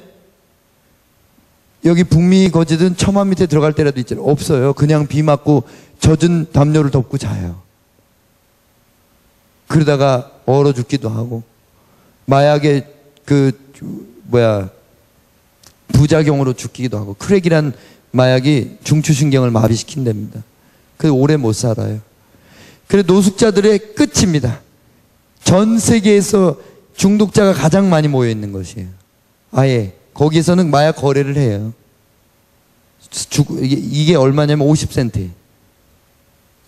여기 북미 거제든 처마 밑에 들어갈 때라도 있잖아요. 없어요. 그냥 비 맞고 젖은 담요를 덮고 자요. 그러다가 얼어 죽기도 하고 마약의 부작용으로 죽기도 하고 크랙이란 마약이 중추신경을 마비시킨답니다. 그래서 오래 못 살아요. 그래서 노숙자들의 끝입니다. 전 세계에서 중독자가 가장 많이 모여 있는 것이에요. 아예 거기서는 마약 거래를 해요. 이게 얼마냐면 50센트.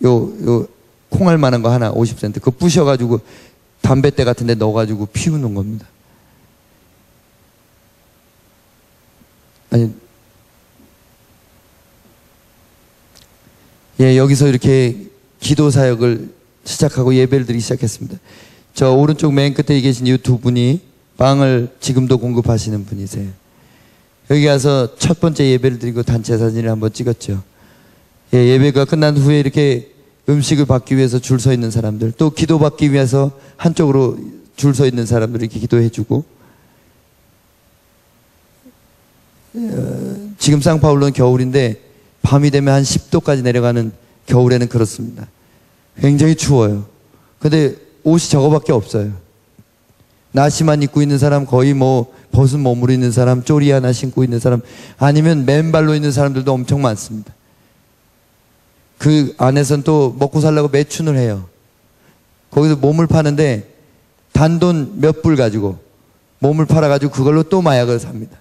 요 콩알 만한 거 하나 50센트. 그거 부셔가지고 담뱃대 같은 데 넣어가지고 피우는 겁니다. 아니, 예, 여기서 이렇게 기도 사역을 시작하고 예배를 드리기 시작했습니다. 저 오른쪽 맨 끝에 계신 이 두 분이 빵을 지금도 공급하시는 분이세요. 여기 가서 첫 번째 예배를 드리고 단체 사진을 한번 찍었죠. 예, 예배가 끝난 후에 이렇게 음식을 받기 위해서 줄 서 있는 사람들, 또 기도 받기 위해서 한쪽으로 줄 서 있는 사람들 이렇게 기도해주고, 지금 상파울로는 겨울인데 밤이 되면 한 10도까지 내려가는 겨울에는 그렇습니다. 굉장히 추워요. 근데 옷이 저거밖에 없어요. 나시만 입고 있는 사람, 거의 뭐 벗은 몸으로 있는 사람, 쪼리 하나 신고 있는 사람, 아니면 맨발로 있는 사람들도 엄청 많습니다. 그 안에선 또 먹고 살려고 매춘을 해요. 거기서 몸을 파는데 단돈 몇 불 가지고 몸을 팔아가지고 그걸로 또 마약을 삽니다.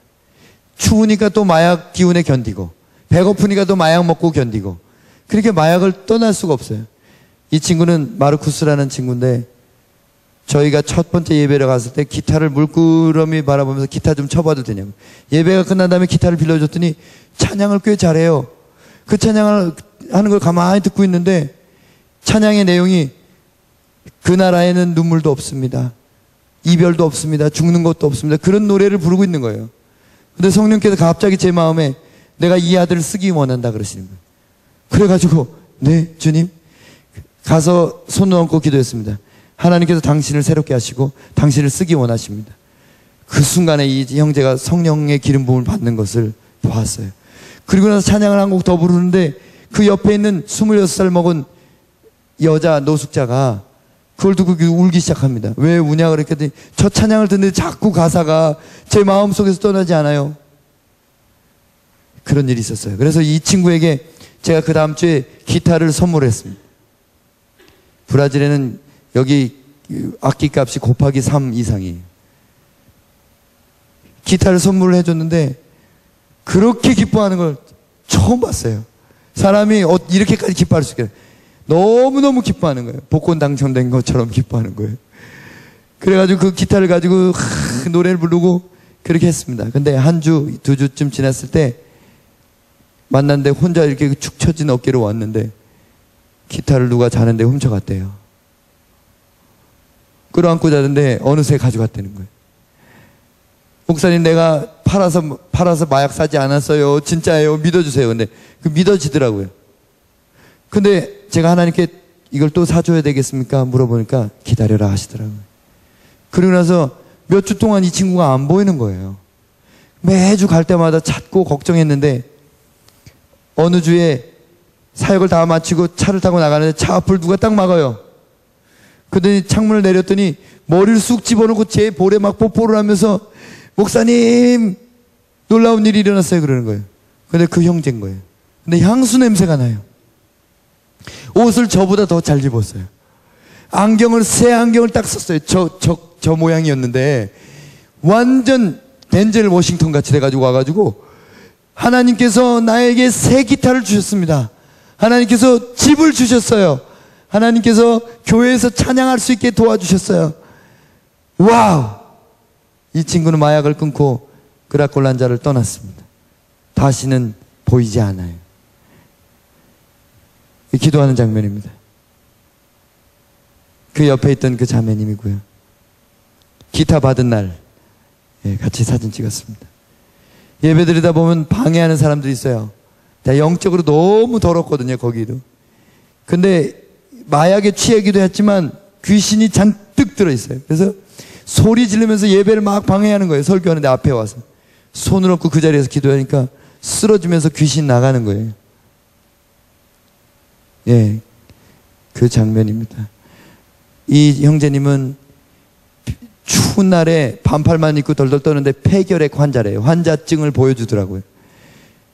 추우니까 또 마약 기운에 견디고, 배고프니까 또 마약 먹고 견디고, 그렇게 마약을 떠날 수가 없어요. 이 친구는 마르쿠스라는 친구인데, 저희가 첫 번째 예배를 갔을 때 기타를 물끄러미 바라보면서 기타 좀 쳐봐도 되냐고. 예배가 끝난 다음에 기타를 빌려줬더니 찬양을 꽤 잘해요. 그 찬양을 하는 걸 가만히 듣고 있는데 찬양의 내용이 그 나라에는 눈물도 없습니다. 이별도 없습니다. 죽는 것도 없습니다. 그런 노래를 부르고 있는 거예요. 근데 성령께서 갑자기 제 마음에 내가 이 아들을 쓰기 원한다 그러시는 거예요. 그래가지고 네 주님, 가서 손을 얹고 기도했습니다. 하나님께서 당신을 새롭게 하시고 당신을 쓰기 원하십니다. 그 순간에 이 형제가 성령의 기름 부음을 받는 것을 보았어요. 그리고 나서 찬양을 한 곡 더 부르는데 그 옆에 있는 26살 먹은 여자 노숙자가 그걸 듣고 울기 시작합니다. 왜 우냐 그랬더니 저 찬양을 듣는데 자꾸 가사가 제 마음속에서 떠나지 않아요. 그런 일이 있었어요. 그래서 이 친구에게 제가 그 다음 주에 기타를 선물했습니다. 브라질에는 여기 악기값이 곱하기 3 이상이에요. 기타를 선물을 해줬는데 그렇게 기뻐하는 걸 처음 봤어요. 사람이 이렇게까지 기뻐할 수 있게 너무너무 기뻐하는 거예요. 복권 당첨된 것처럼 기뻐하는 거예요. 그래가지고 그 기타를 가지고 노래를 부르고 그렇게 했습니다. 근데 한 주, 2주쯤 지났을 때 만났는데 혼자 이렇게 축 처진 어깨로 왔는데 기타를 누가 자는데 훔쳐갔대요. 끌어안고 자는데 어느새 가져갔다는 거예요. 목사님, 내가 팔아서 마약 사지 않았어요. 진짜예요. 믿어주세요. 근데 그 믿어지더라고요. 근데 제가 하나님께 이걸 또 사줘야 되겠습니까? 물어보니까 기다려라 하시더라고요. 그리고 나서 몇 주 동안 이 친구가 안 보이는 거예요. 매주 갈 때마다 찾고 걱정했는데 어느 주에 사역을 다 마치고 차를 타고 나가는데 차 앞을 누가 딱 막아요. 그러더니 창문을 내렸더니 머리를 쑥 집어넣고 제 볼에 막 뽀뽀를 하면서 목사님 놀라운 일이 일어났어요 그러는 거예요. 근데 그 형제인 거예요. 근데 향수 냄새가 나요. 옷을 저보다 더 잘 입었어요. 새 안경을 딱 썼어요. 저 모양이었는데 완전 덴젤 워싱턴 같이 돼가지고 와가지고 하나님께서 나에게 새 기타를 주셨습니다. 하나님께서 집을 주셨어요. 하나님께서 교회에서 찬양할 수 있게 도와주셨어요. 와우! 이 친구는 마약을 끊고 그라콜란자를 떠났습니다. 다시는 보이지 않아요. 기도하는 장면입니다. 그 옆에 있던 그 자매님이고요. 기타 받은 날 같이 사진 찍었습니다. 예배 드리다 보면 방해하는 사람들이 있어요. 영적으로 너무 더럽거든요, 거기도. 근데 마약에 취하기도 했지만 귀신이 잔뜩 들어있어요. 그래서 소리 지르면서 예배를 막 방해하는 거예요. 설교하는데 앞에 와서 손을 얹고 그 자리에서 기도하니까 쓰러지면서 귀신 나가는 거예요. 예, 그 장면입니다. 이 형제님은 추운 날에 반팔만 입고 덜덜 떠는데 폐결핵 환자래요. 환자증을 보여주더라고요.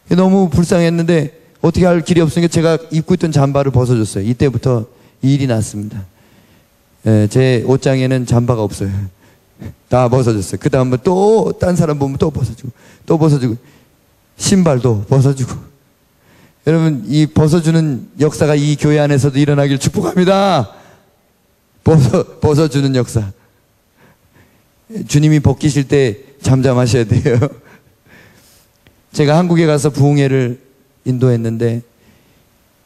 너무 불쌍했는데 어떻게 할 길이 없으니까 제가 입고 있던 잠바를 벗어줬어요. 이때부터 이 일이 났습니다. 예, 제 옷장에는 잠바가 없어요. 다 벗어줬어요. 그 다음에 또 딴 사람 보면 또 벗어주고 또 벗어주고 신발도 벗어주고. 여러분, 이 벗어주는 역사가 이 교회 안에서도 일어나길 축복합니다. 벗어주는 역사. 주님이 벗기실 때 잠잠하셔야 돼요. 제가 한국에 가서 부흥회를 인도했는데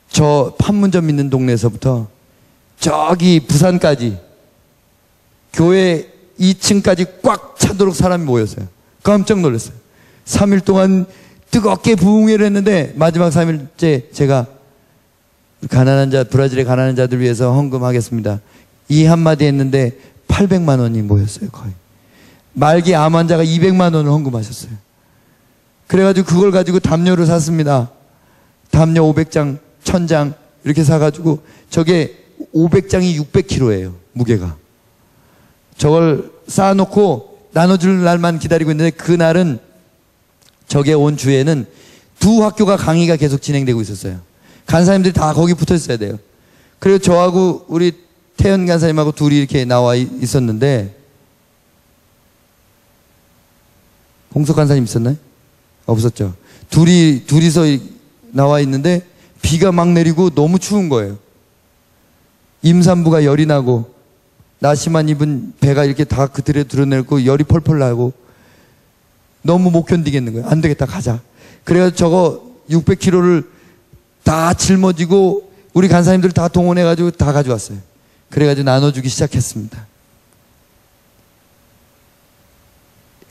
저 판문점 있는 동네에서부터 저기 부산까지 교회 2층까지 꽉 차도록 사람이 모였어요. 깜짝 놀랐어요. 3일 동안 뜨겁게 부흥회를 했는데 마지막 3일째 제가 가난한 자, 브라질의 가난한 자들 위해서 헌금하겠습니다. 이 한마디 했는데 800만 원이 모였어요, 거의. 말기 암 환자가 200만 원을 헌금하셨어요. 그래가지고 그걸 가지고 담요를 샀습니다. 담요 500장, 1000장 이렇게 사가지고 저게 500장이 600kg예요, 무게가. 저걸 쌓아놓고 나눠줄 날만 기다리고 있는데 그날은 저게 온 주에는 두 학교가 강의가 계속 진행되고 있었어요. 간사님들이 다 거기 붙어 있어야 돼요. 그리고 저하고 우리 태연 간사님하고 둘이 이렇게 나와 있었는데, 홍석 간사님 있었나요? 없었죠. 둘이서 나와 있는데 비가 막 내리고 너무 추운 거예요. 임산부가 열이 나고 나시만 입은 배가 이렇게 다 그 들에 드러내고 열이 펄펄 나고 너무 못 견디겠는 거예요. 안 되겠다, 가자. 그래서 저거 600kg를 다 짊어지고 우리 간사님들 다 동원해가지고 다 가져왔어요. 그래가지고 나눠주기 시작했습니다.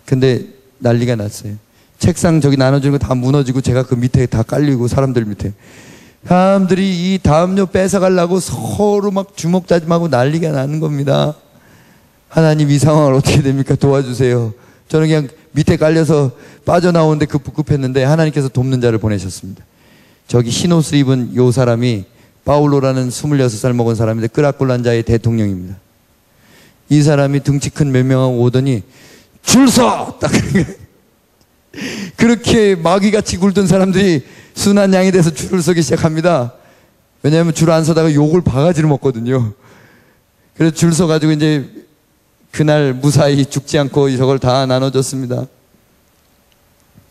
근데 난리가 났어요. 책상 저기 나눠주는 거 다 무너지고 제가 그 밑에 다 깔리고 사람들 밑에. 사람들이 이 담요 뺏어가려고 서로 막 주먹 다짐하고 난리가 나는 겁니다. 하나님, 이 상황을 어떻게 됩니까? 도와주세요. 저는 그냥 밑에 깔려서 빠져나오는데 급급했는데 하나님께서 돕는 자를 보내셨습니다. 저기 흰 옷을 입은 요 사람이 파울로라는 26살 먹은 사람인데 끄라꼴란자의 대통령입니다. 이 사람이 등치 큰 몇 명하고 오더니 줄 서! 딱 그렇게 마귀같이 굴던 사람들이 순한 양이 돼서 줄을 서기 시작합니다. 왜냐하면 줄 안 서다가 욕을 바가지로 먹거든요. 그래서 줄 서가지고 이제 그날 무사히 죽지 않고 저걸 다 나눠줬습니다.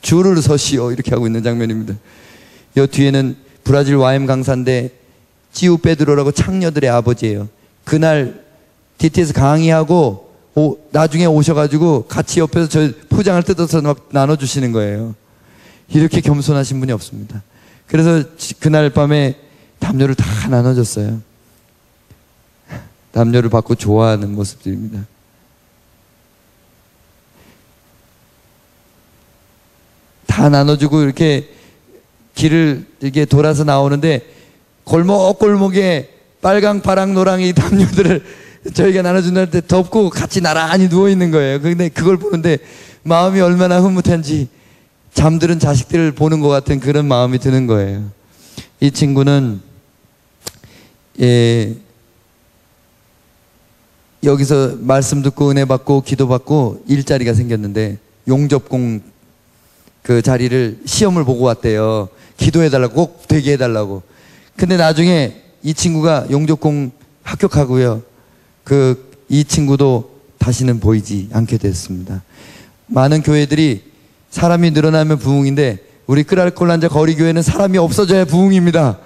줄을 서시오 이렇게 하고 있는 장면입니다. 여 뒤에는 브라질 YM 강사인데 찌우 페드로라고 창녀들의 아버지예요. 그날 DT에서 강의하고 나중에 오셔가지고 같이 옆에서 저 포장을 뜯어서 막 나눠주시는 거예요. 이렇게 겸손하신 분이 없습니다. 그래서 그날 밤에 담요를 다 나눠줬어요. 담요를 받고 좋아하는 모습들입니다. 다 나눠주고 이렇게 길을 이렇게 돌아서 나오는데 골목골목에 빨강, 파랑, 노랑 이 담요들을 저희가 나눠준다 할 때 덮고 같이 나란히 누워있는 거예요. 근데 그걸 보는데 마음이 얼마나 흐뭇한지 잠들은 자식들을 보는 것 같은 그런 마음이 드는 거예요. 이 친구는 여기서 말씀 듣고 은혜 받고 기도 받고 일자리가 생겼는데 용접공 그 자리를 시험을 보고 왔대요. 기도해달라고, 꼭 되게 해달라고. 근데 나중에 이 친구가 용접공 합격하고요. 이 친구도 다시는 보이지 않게 됐습니다. 많은 교회들이 사람이 늘어나면 부흥인데 우리 끄라꼴란자 거리교회는 사람이 없어져야 부흥입니다.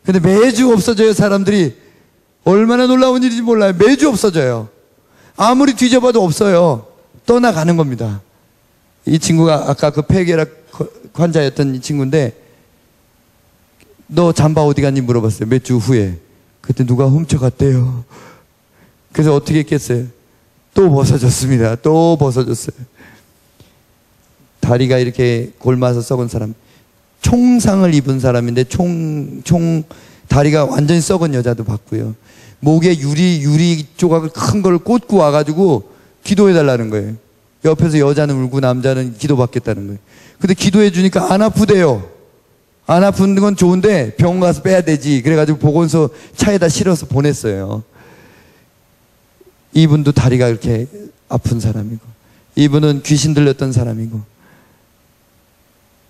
근데 매주 없어져요. 사람들이. 얼마나 놀라운 일인지 몰라요. 매주 없어져요. 아무리 뒤져봐도 없어요. 떠나가는 겁니다. 이 친구가 아까 그 폐결핵 환자였던 이 친구인데 너 잠바 어디 갔니 물어봤어요. 몇 주 후에. 그때 누가 훔쳐갔대요. 그래서 어떻게 했겠어요? 또 벗어졌습니다. 또 벗어졌어요. 다리가 이렇게 골마서 썩은 사람, 총상을 입은 사람인데 다리가 완전히 썩은 여자도 봤고요. 목에 유리 조각을 큰 걸 꽂고 와가지고 기도해달라는 거예요. 옆에서 여자는 울고 남자는 기도받겠다는 거예요. 근데 기도해 주니까 안 아프대요. 안 아픈 건 좋은데 병원 가서 빼야 되지. 그래가지고 보건소 차에다 실어서 보냈어요. 이분도 다리가 이렇게 아픈 사람이고, 이분은 귀신 들렸던 사람이고,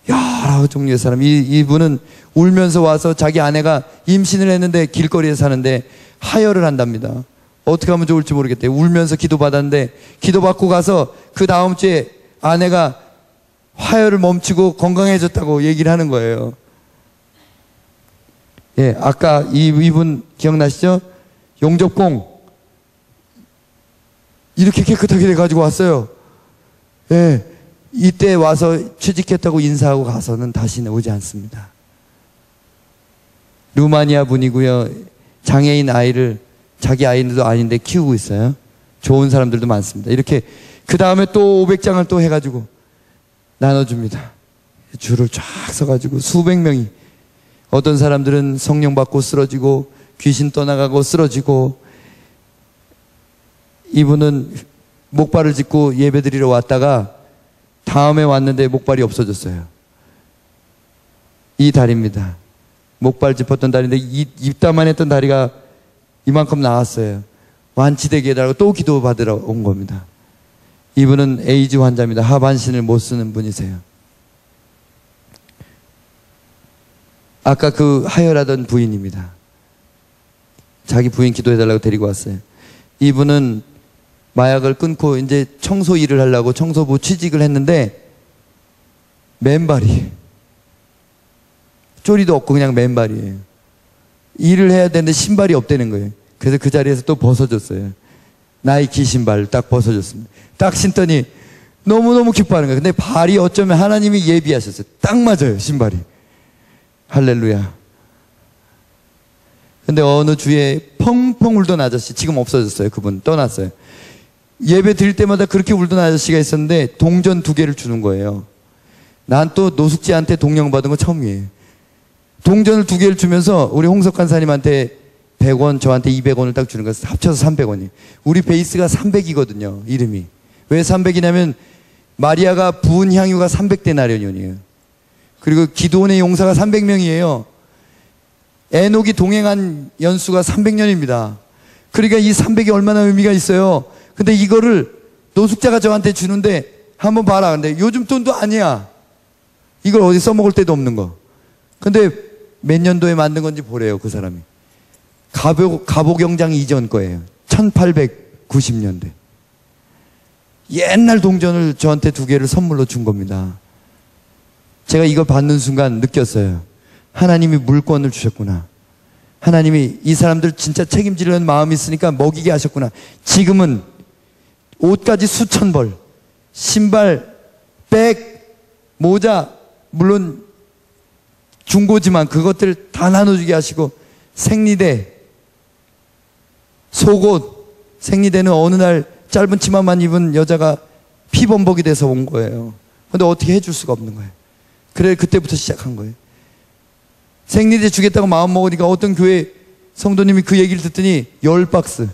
여러 종류의 사람. 이분은 울면서 와서 자기 아내가 임신을 했는데 길거리에 사는데 하혈을 한답니다. 어떻게 하면 좋을지 모르겠대요. 울면서 기도받았는데 기도받고 가서 그 다음 주에 아내가 하혈을 멈추고 건강해졌다고 얘기를 하는 거예요. 예, 아까 이분 기억나시죠? 용접공 이렇게 깨끗하게 돼가지고 왔어요. 예, 이때 와서 취직했다고 인사하고 가서는 다시는 오지 않습니다. 루마니아 분이고요. 장애인 아이를 자기 아이도 아닌데 키우고 있어요. 좋은 사람들도 많습니다. 이렇게 그 다음에 또 500장을 또 해가지고 나눠줍니다. 줄을 쫙 서가지고 수백 명이 어떤 사람들은 성령 받고 쓰러지고 귀신 떠나가고 쓰러지고, 이분은 목발을 짚고 예배드리러 왔다가 다음에 왔는데 목발이 없어졌어요. 이 다리입니다. 목발 짚었던 다리인데 입다만 했던 다리가 이만큼 나왔어요. 완치되게 해달라고 또 기도 받으러 온 겁니다. 이분은 에이즈 환자입니다. 하반신을 못 쓰는 분이세요. 아까 그 하혈하던 부인입니다. 자기 부인 기도해달라고 데리고 왔어요. 이분은 마약을 끊고 이제 청소 일을 하려고 청소부 취직을 했는데 맨발이, 쪼리도 없고 그냥 맨발이에요. 일을 해야 되는데 신발이 없다는 거예요. 그래서 그 자리에서 또 벗어줬어요. 나이키 신발 딱 벗어줬습니다. 딱 신더니 너무너무 기뻐하는 거예요. 근데 발이 어쩌면 하나님이 예비하셨어요. 딱 맞아요, 신발이. 할렐루야. 근데 어느 주에 펑펑 울던 아저씨, 지금 없어졌어요. 그분 떠났어요. 예배 드릴 때마다 그렇게 울던 아저씨가 있었는데 동전 2개를 주는 거예요. 난 또 노숙자한테 동령 받은 거 처음이에요. 동전을 2개를 주면서 우리 홍석 간사님한테 100원, 저한테 200원을 딱 주는 거예요. 합쳐서 300원이. 우리 베이스가 300이거든요, 이름이. 왜 300이냐면 마리아가 부은 향유가 300데나리온이에요. 그리고 기도원의 용사가 300명이에요. 에녹이 동행한 연수가 300년입니다. 그러니까 이 300이 얼마나 의미가 있어요. 근데 이거를 노숙자가 저한테 주는데 한번 봐라. 근데 요즘 돈도 아니야. 이걸 어디 써먹을 데도 없는 거. 근데 몇 년도에 만든 건지 보래요, 그 사람이. 가보경장 이전 거예요. 1890년대. 옛날 동전을 저한테 2개를 선물로 준 겁니다. 제가 이걸 받는 순간 느꼈어요. 하나님이 물권을 주셨구나. 하나님이 이 사람들 진짜 책임지려는 마음이 있으니까 먹이게 하셨구나. 지금은 옷까지 수천 벌, 신발, 백, 모자, 물론 중고지만 그것들 다 나눠주게 하시고, 생리대, 속옷, 생리대는 어느 날 짧은 치마만 입은 여자가 피범벅이 돼서 온 거예요. 근데 어떻게 해줄 수가 없는 거예요. 그래, 그때부터 시작한 거예요. 생리대 주겠다고 마음 먹으니까 어떤 교회 성도님이 그 얘기를 듣더니 10박스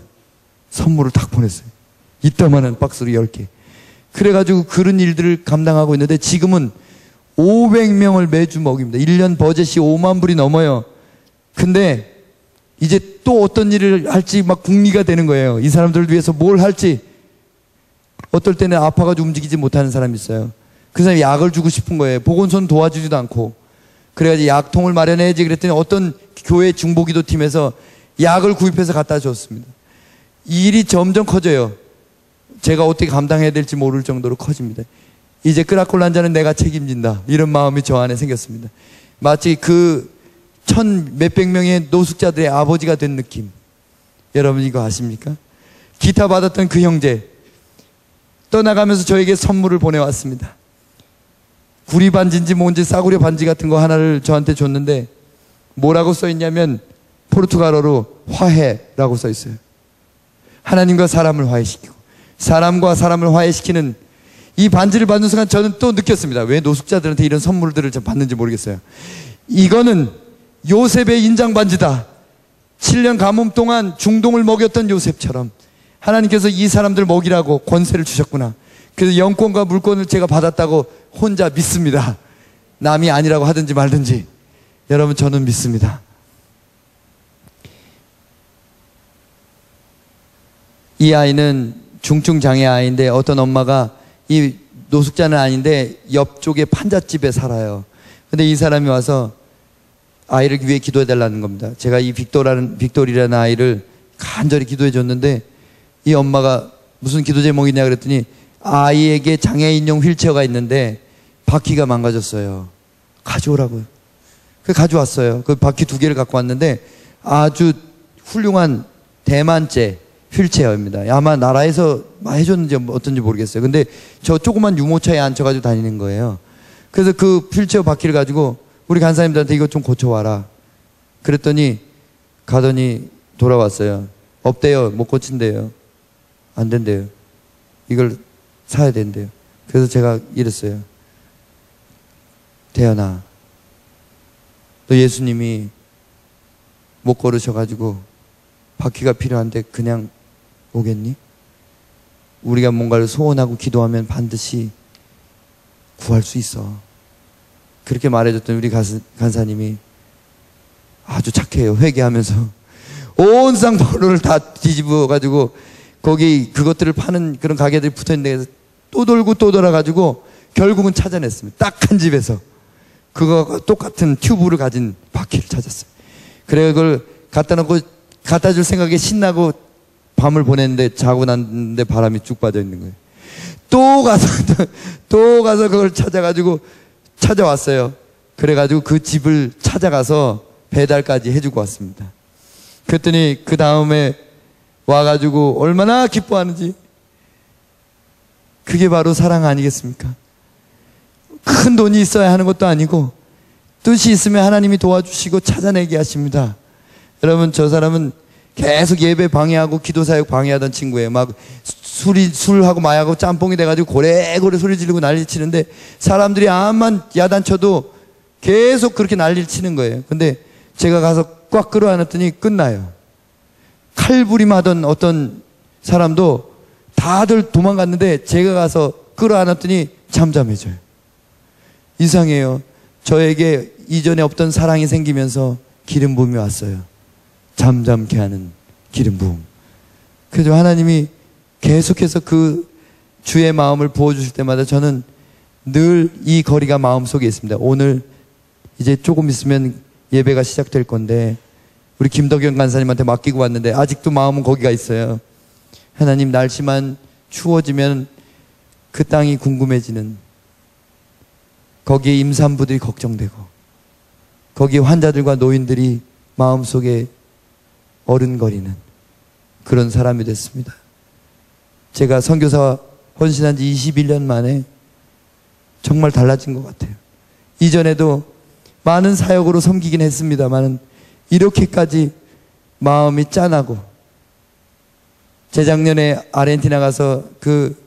선물을 딱 보냈어요. 이따만한 박스로 10개. 그래가지고 그런 일들을 감당하고 있는데 지금은 500명을 매주 먹입니다. 1년 버젯이 5만 불이 넘어요. 근데 이제 또 어떤 일을 할지 막 궁리가 되는 거예요. 이 사람들을 위해서 뭘 할지. 어떨 때는 아파가지고 움직이지 못하는 사람이 있어요. 그 사람이 약을 주고 싶은 거예요. 보건소는 도와주지도 않고. 그래가지고 약통을 마련해야지 그랬더니 어떤 교회 중보기도 팀에서 약을 구입해서 갖다 줬습니다. 이 일이 점점 커져요. 제가 어떻게 감당해야 될지 모를 정도로 커집니다. 이제 끄라콜라 한 잔은 내가 책임진다. 이런 마음이 저 안에 생겼습니다. 마치 그 1,몇백 명의 노숙자들의 아버지가 된 느낌. 여러분 이거 아십니까? 기타 받았던 그 형제 떠나가면서 저에게 선물을 보내왔습니다. 구리 반지인지 뭔지 싸구려 반지 같은 거 하나를 저한테 줬는데 뭐라고 써있냐면 포르투갈어로 화해라고 써있어요. 하나님과 사람을 화해시키고 사람과 사람을 화해시키는 이 반지를 받는 순간 저는 또 느꼈습니다. 왜 노숙자들한테 이런 선물들을 받는지 모르겠어요. 이거는 요셉의 인장 반지다. 7년 가뭄 동안 중동을 먹였던 요셉처럼 하나님께서 이 사람들 먹이라고 권세를 주셨구나. 그래서 영권과 물권을 제가 받았다고 혼자 믿습니다. 남이 아니라고 하든지 말든지. 여러분 저는 믿습니다. 이 아이는 중증장애 아이인데 어떤 엄마가 이 노숙자는 아닌데 옆쪽에 판잣집에 살아요. 근데 이 사람이 와서 아이를 위해 기도해 달라는 겁니다. 제가 이 빅토리라는 아이를 간절히 기도해 줬는데 이 엄마가 무슨 기도 제목이냐 그랬더니 아이에게 장애인용 휠체어가 있는데 바퀴가 망가졌어요. 가져오라고요. 그래서 가져왔어요. 그 바퀴 2개를 갖고 왔는데 아주 훌륭한 대만제 휠체어입니다. 아마 나라에서 해줬는지 어떤지 모르겠어요. 근데 저 조그만 유모차에 앉혀가지고 다니는 거예요. 그래서 그 휠체어 바퀴를 가지고 우리 간사님들한테 이것 좀 고쳐와라. 그랬더니 가더니 돌아왔어요. 없대요. 못 고친대요. 안 된대요. 이걸 사야 된대요. 그래서 제가 이랬어요. 태연아, 너 예수님이 못 걸으셔가지고 바퀴가 필요한데 그냥 오겠니? 우리가 뭔가를 소원하고 기도하면 반드시 구할 수 있어. 그렇게 말해줬던 우리 간사님이 아주 착해요. 회개하면서 온 쌍파울로를 다 뒤집어가지고 거기 그것들을 파는 그런 가게들이 붙어있는 데서 또 돌고 또 돌아가지고 결국은 찾아냈습니다. 딱 한 집에서 그거와 똑같은 튜브를 가진 바퀴를 찾았어요. 그래 그걸 갖다 놓고 갖다 줄 생각에 신나고 밤을 보냈는데 자고 났는데 바람이 쭉 빠져 있는 거예요. 또 가서 그걸 찾아가지고 찾아왔어요. 그래가지고 그 집을 찾아가서 배달까지 해주고 왔습니다. 그랬더니 그 다음에 와가지고 얼마나 기뻐하는지. 그게 바로 사랑 아니겠습니까? 큰 돈이 있어야 하는 것도 아니고 뜻이 있으면 하나님이 도와주시고 찾아내게 하십니다. 여러분, 저 사람은 계속 예배 방해하고 기도 사역 방해하던 친구예요. 막 술하고 마약하고 짬뽕이 돼가지고 고래고래 소리 지르고 난리 치는데 사람들이 암만 야단쳐도 계속 그렇게 난리를 치는 거예요. 근데 제가 가서 꽉 끌어안았더니 끝나요. 칼부림하던 어떤 사람도 다들 도망갔는데 제가 가서 끌어안았더니 잠잠해져요. 이상해요. 저에게 이전에 없던 사랑이 생기면서 기름 부음이 왔어요. 잠잠케 하는 기름 부음. 그래서 하나님이 계속해서 그 주의 마음을 부어주실 때마다 저는 늘 이 거리가 마음속에 있습니다. 오늘 이제 조금 있으면 예배가 시작될 건데 우리 김덕영 간사님한테 맡기고 왔는데 아직도 마음은 거기가 있어요. 하나님, 날씨만 추워지면 그 땅이 궁금해지는, 거기에 임산부들이 걱정되고 거기에 환자들과 노인들이 마음속에 어른거리는 그런 사람이 됐습니다. 제가 선교사 헌신한 지 21년 만에 정말 달라진 것 같아요. 이전에도 많은 사역으로 섬기긴 했습니다만 이렇게까지 마음이 짠하고, 재작년에 아르헨티나 가서 그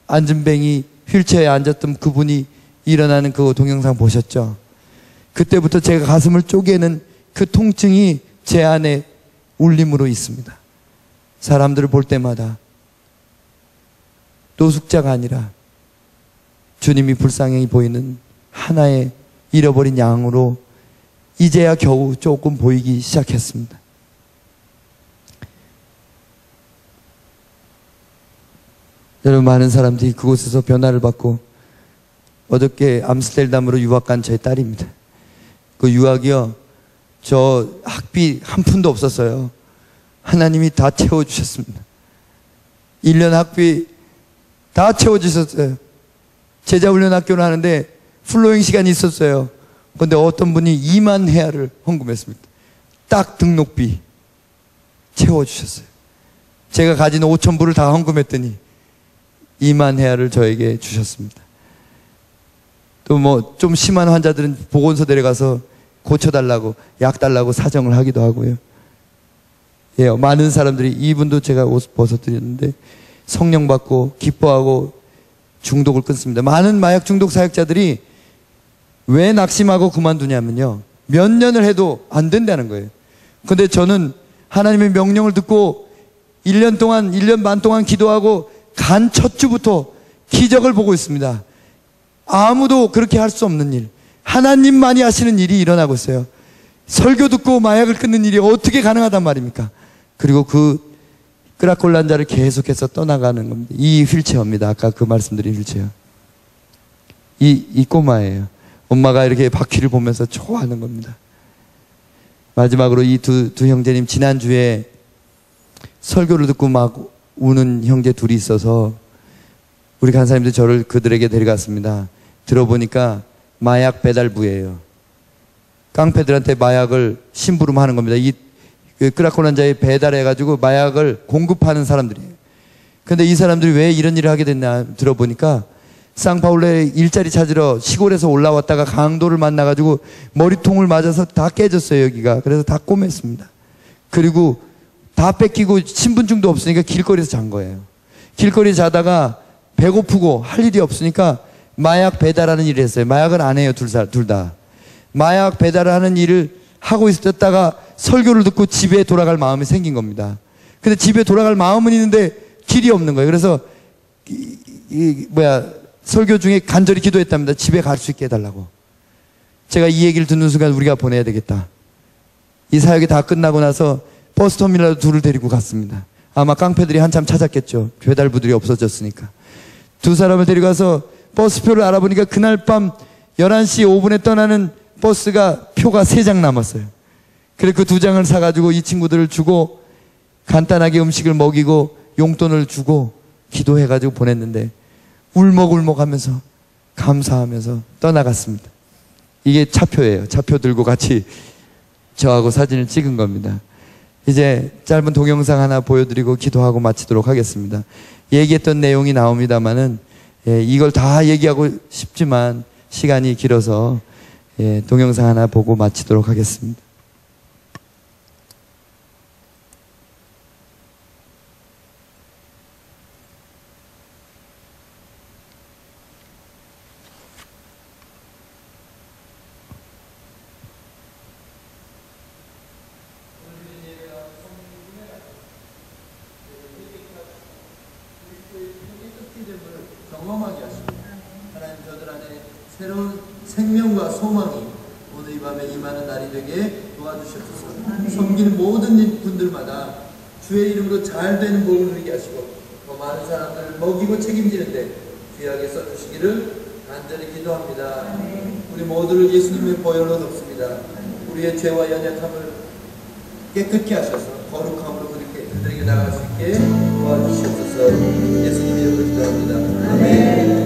안전뱅이 휠체어에 앉았던 그분이 일어나는 그 동영상 보셨죠? 그때부터 제가 가슴을 쪼개는 그 통증이 제 안에 울림으로 있습니다. 사람들을 볼 때마다 노숙자가 아니라 주님이 불쌍히 보이는 하나의 잃어버린 양으로 이제야 겨우 조금 보이기 시작했습니다. 여러분, 많은 사람들이 그곳에서 변화를 받고, 어저께 암스테르담으로 유학 간 저의 딸입니다. 그 유학이요, 저 학비 한 푼도 없었어요. 하나님이 다 채워주셨습니다. 1년 학비 다 채워주셨어요. 제자훈련학교를 하는데 플로잉 시간이 있었어요. 그런데 어떤 분이 2만 헤아를 헌금했습니다. 딱 등록비 채워주셨어요. 제가 가진 5,000불을 다 헌금했더니 2만 헤아를 저에게 주셨습니다. 또 뭐 좀 심한 환자들은 보건소 데려가서 고쳐달라고, 약 달라고 사정을 하기도 하고요. 예, 많은 사람들이, 이분도 제가 옷 벗어드렸는데 성령 받고 기뻐하고 중독을 끊습니다. 많은 마약 중독 사역자들이 왜 낙심하고 그만두냐면요, 몇 년을 해도 안 된다는 거예요. 근데 저는 하나님의 명령을 듣고 1년 동안, 1년 반 동안 기도하고 간 첫 주부터 기적을 보고 있습니다. 아무도 그렇게 할 수 없는 일, 하나님만이 하시는 일이 일어나고 있어요. 설교 듣고 마약을 끊는 일이 어떻게 가능하단 말입니까? 그리고 그 끄라콜란자를 계속해서 떠나가는 겁니다. 이 휠체어입니다. 아까 그 말씀드린 휠체어. 이 꼬마예요. 엄마가 이렇게 바퀴를 보면서 좋아하는 겁니다. 마지막으로 이 두 형제님, 지난주에 설교를 듣고 막 우는 형제 둘이 있어서 우리 간사님들 저를 그들에게 데려갔습니다. 들어보니까 마약 배달부예요. 깡패들한테 마약을 심부름하는 겁니다. 이 끄라콜란자에 배달해가지고 마약을 공급하는 사람들이에요. 근데 이 사람들이 왜 이런 일을 하게 됐나 들어보니까 상파울레에 일자리 찾으러 시골에서 올라왔다가 강도를 만나가지고 머리통을 맞아서 다 깨졌어요, 여기가. 그래서 다 꼬맸습니다. 그리고 다 뺏기고 신분증도 없으니까 길거리에서 잔 거예요. 길거리에 자다가 배고프고 할 일이 없으니까 마약 배달하는 일을 했어요. 마약은 안 해요, 둘 다. 마약 배달을 하는 일을 하고 있었다가 설교를 듣고 집에 돌아갈 마음이 생긴 겁니다. 근데 집에 돌아갈 마음은 있는데 길이 없는 거예요. 그래서 설교 중에 간절히 기도했답니다. 집에 갈 수 있게 해달라고. 제가 이 얘기를 듣는 순간 우리가 보내야 되겠다. 이 사역이 다 끝나고 나서 버스터미널로 둘을 데리고 갔습니다. 아마 깡패들이 한참 찾았겠죠. 배달부들이 없어졌으니까. 두 사람을 데리고 가서 버스표를 알아보니까 그날 밤 11시 5분에 떠나는 버스가 표가 3장 남았어요. 그래서 그 2장을 사가지고 이 친구들을 주고 간단하게 음식을 먹이고 용돈을 주고 기도해가지고 보냈는데 울먹울먹 하면서 감사하면서 떠나갔습니다. 이게 차표예요. 차표 들고 같이 저하고 사진을 찍은 겁니다. 이제 짧은 동영상 하나 보여드리고 기도하고 마치도록 하겠습니다. 얘기했던 내용이 나옵니다만은 이걸 다 얘기하고 싶지만 시간이 길어서 동영상 하나 보고 마치도록 하겠습니다. 경험하게 하시고 하나님 저들 안에 새로운 생명과 소망이 오늘 이 밤에 임하는 날이 되게 도와주시옵소서. 섬기는 모든 분들마다 주의 이름으로 잘 되는 복을 누리게 하시고 더 많은 사람들을 먹이고 책임지는데 귀하게 써주시기를 간절히 기도합니다. 우리 모두를 예수님의 보혈로 덮습니다. 우리의 죄와 연약함을 깨끗게 하셔서 거룩함으로 그들에게 나갈 수 있게 도와주시옵소서. 예수님 이름으로 기도합니다. 아멘.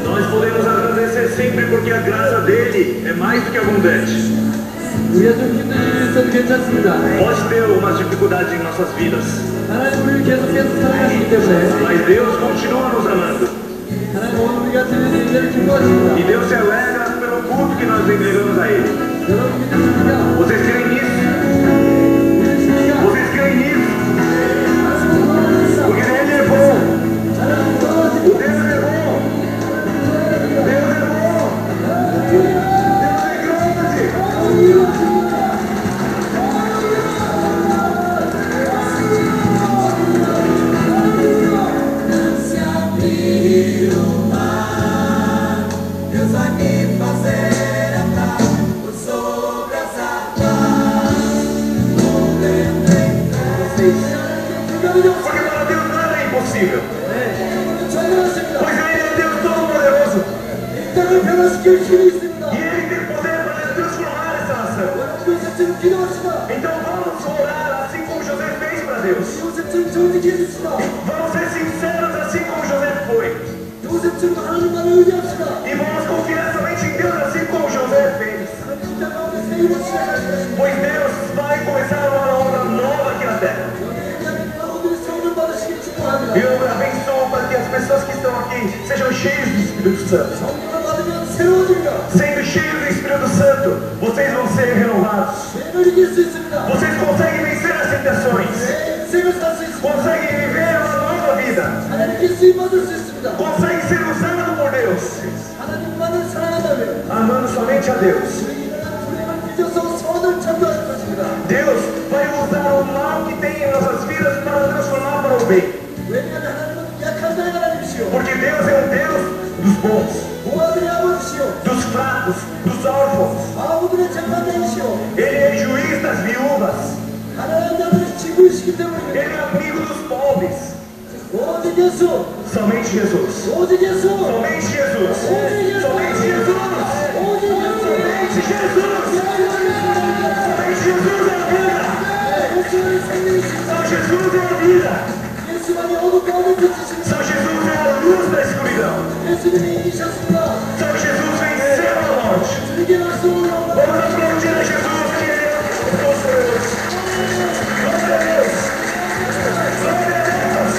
Nós podemos agradecer sempre porque a graça dele é mais do que abundante. Pode ter algumas dificuldades em nossas vidas, mas Deus continua nos amando. E Deus se alegra pelo culto que nós entregamos a Ele. Vocês creem nisso? Vocês creem nisso? Porque Ele é bom. Deus é bom. Deus é bom. Deus é grande. Se abrir o mar, Deus vai me fazer andar por sobre as águas. Porque para Deus nada é impossível. Pois Ele é Deus Todo-Poderoso. E Ele tem poder para transformar essa nação. Então vamos orar assim como José fez para Deus. Vamos ser sinceros assim como José foi. E vamos confiar somente em Deus assim como José fez. Pois Deus vai começar uma obra nova aqui na terra. E eu abençoo para que as pessoas que estão aqui sejam cheias do Espírito Santo. Sendo cheios do Espírito Santo, vocês vão ser renovados. Vocês conseguem vencer as tentações. Conseguem viver uma nova vida. Conseguem ser usados por Deus. Amando somente a Deus. Deus vai usar o mal que tem em nossas vidas para transformar para o bem. Porque Deus é o Deus dos bons, dos fracos, dos órfãos. Ele é juiz das viúvas. Ele é amigo dos pobres. Somente Jesus. Somente Jesus. Somente Jesus. Somente Jesus. Somente Jesus é a vida. Só Jesus é a vida. Só Jesus é a luz da escuridão. Só Jesus venceu a morte. aplaudir a Jesus, que Ele é o nosso Deus. Glória a Deus. Glória a Deus.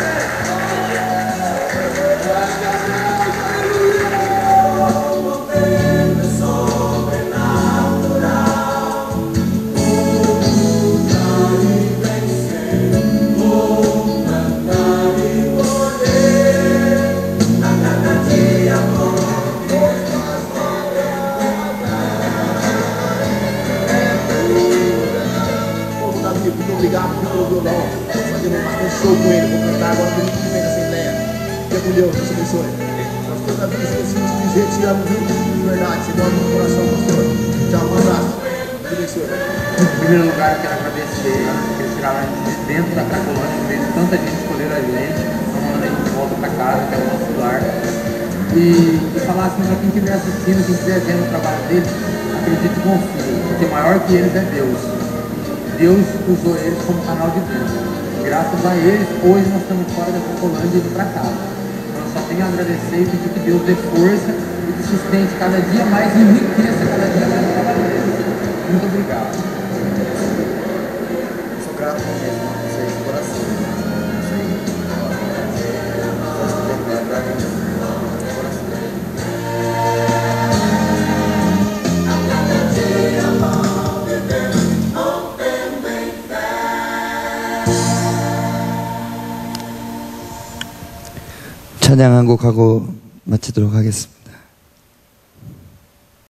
Povo Davi, muito obrigado pelo violão. Fazendo bastante show com ele. Vou cantar agora para ele vem nessa ideia. Fica com Deus, Deus abençoe. Pastor Davi, esqueci de dizer, te amo, viu? De verdade, você mora no meu coração, pastor. Tchau, um abraço. Deus abençoe. Em primeiro lugar, eu quero agradecer que eles tiraram a gente de dentro da Cracolândia, em vez de tanta gente escolher a gente, mandando a gente de volta para casa, que era o nosso lar. E falar assim para quem estiver assistindo, quem estiver vendo o trabalho deles, acredite e confie, porque maior que eles é Deus. Deus usou eles como canal de Deus. Graças a eles, hoje nós estamos fora da Cracolândia e indo para casa. Então eu só tenho a agradecer e pedir que Deus dê força e que sustente cada dia mais e enriqueça cada dia mais o trabalho deles. Muito obrigado. Sou grato mesmo a vocês de coração. Isso aí. Posso terminar pra mim. De coração. 찬양 한 곡 하고 마치도록 하겠습니다.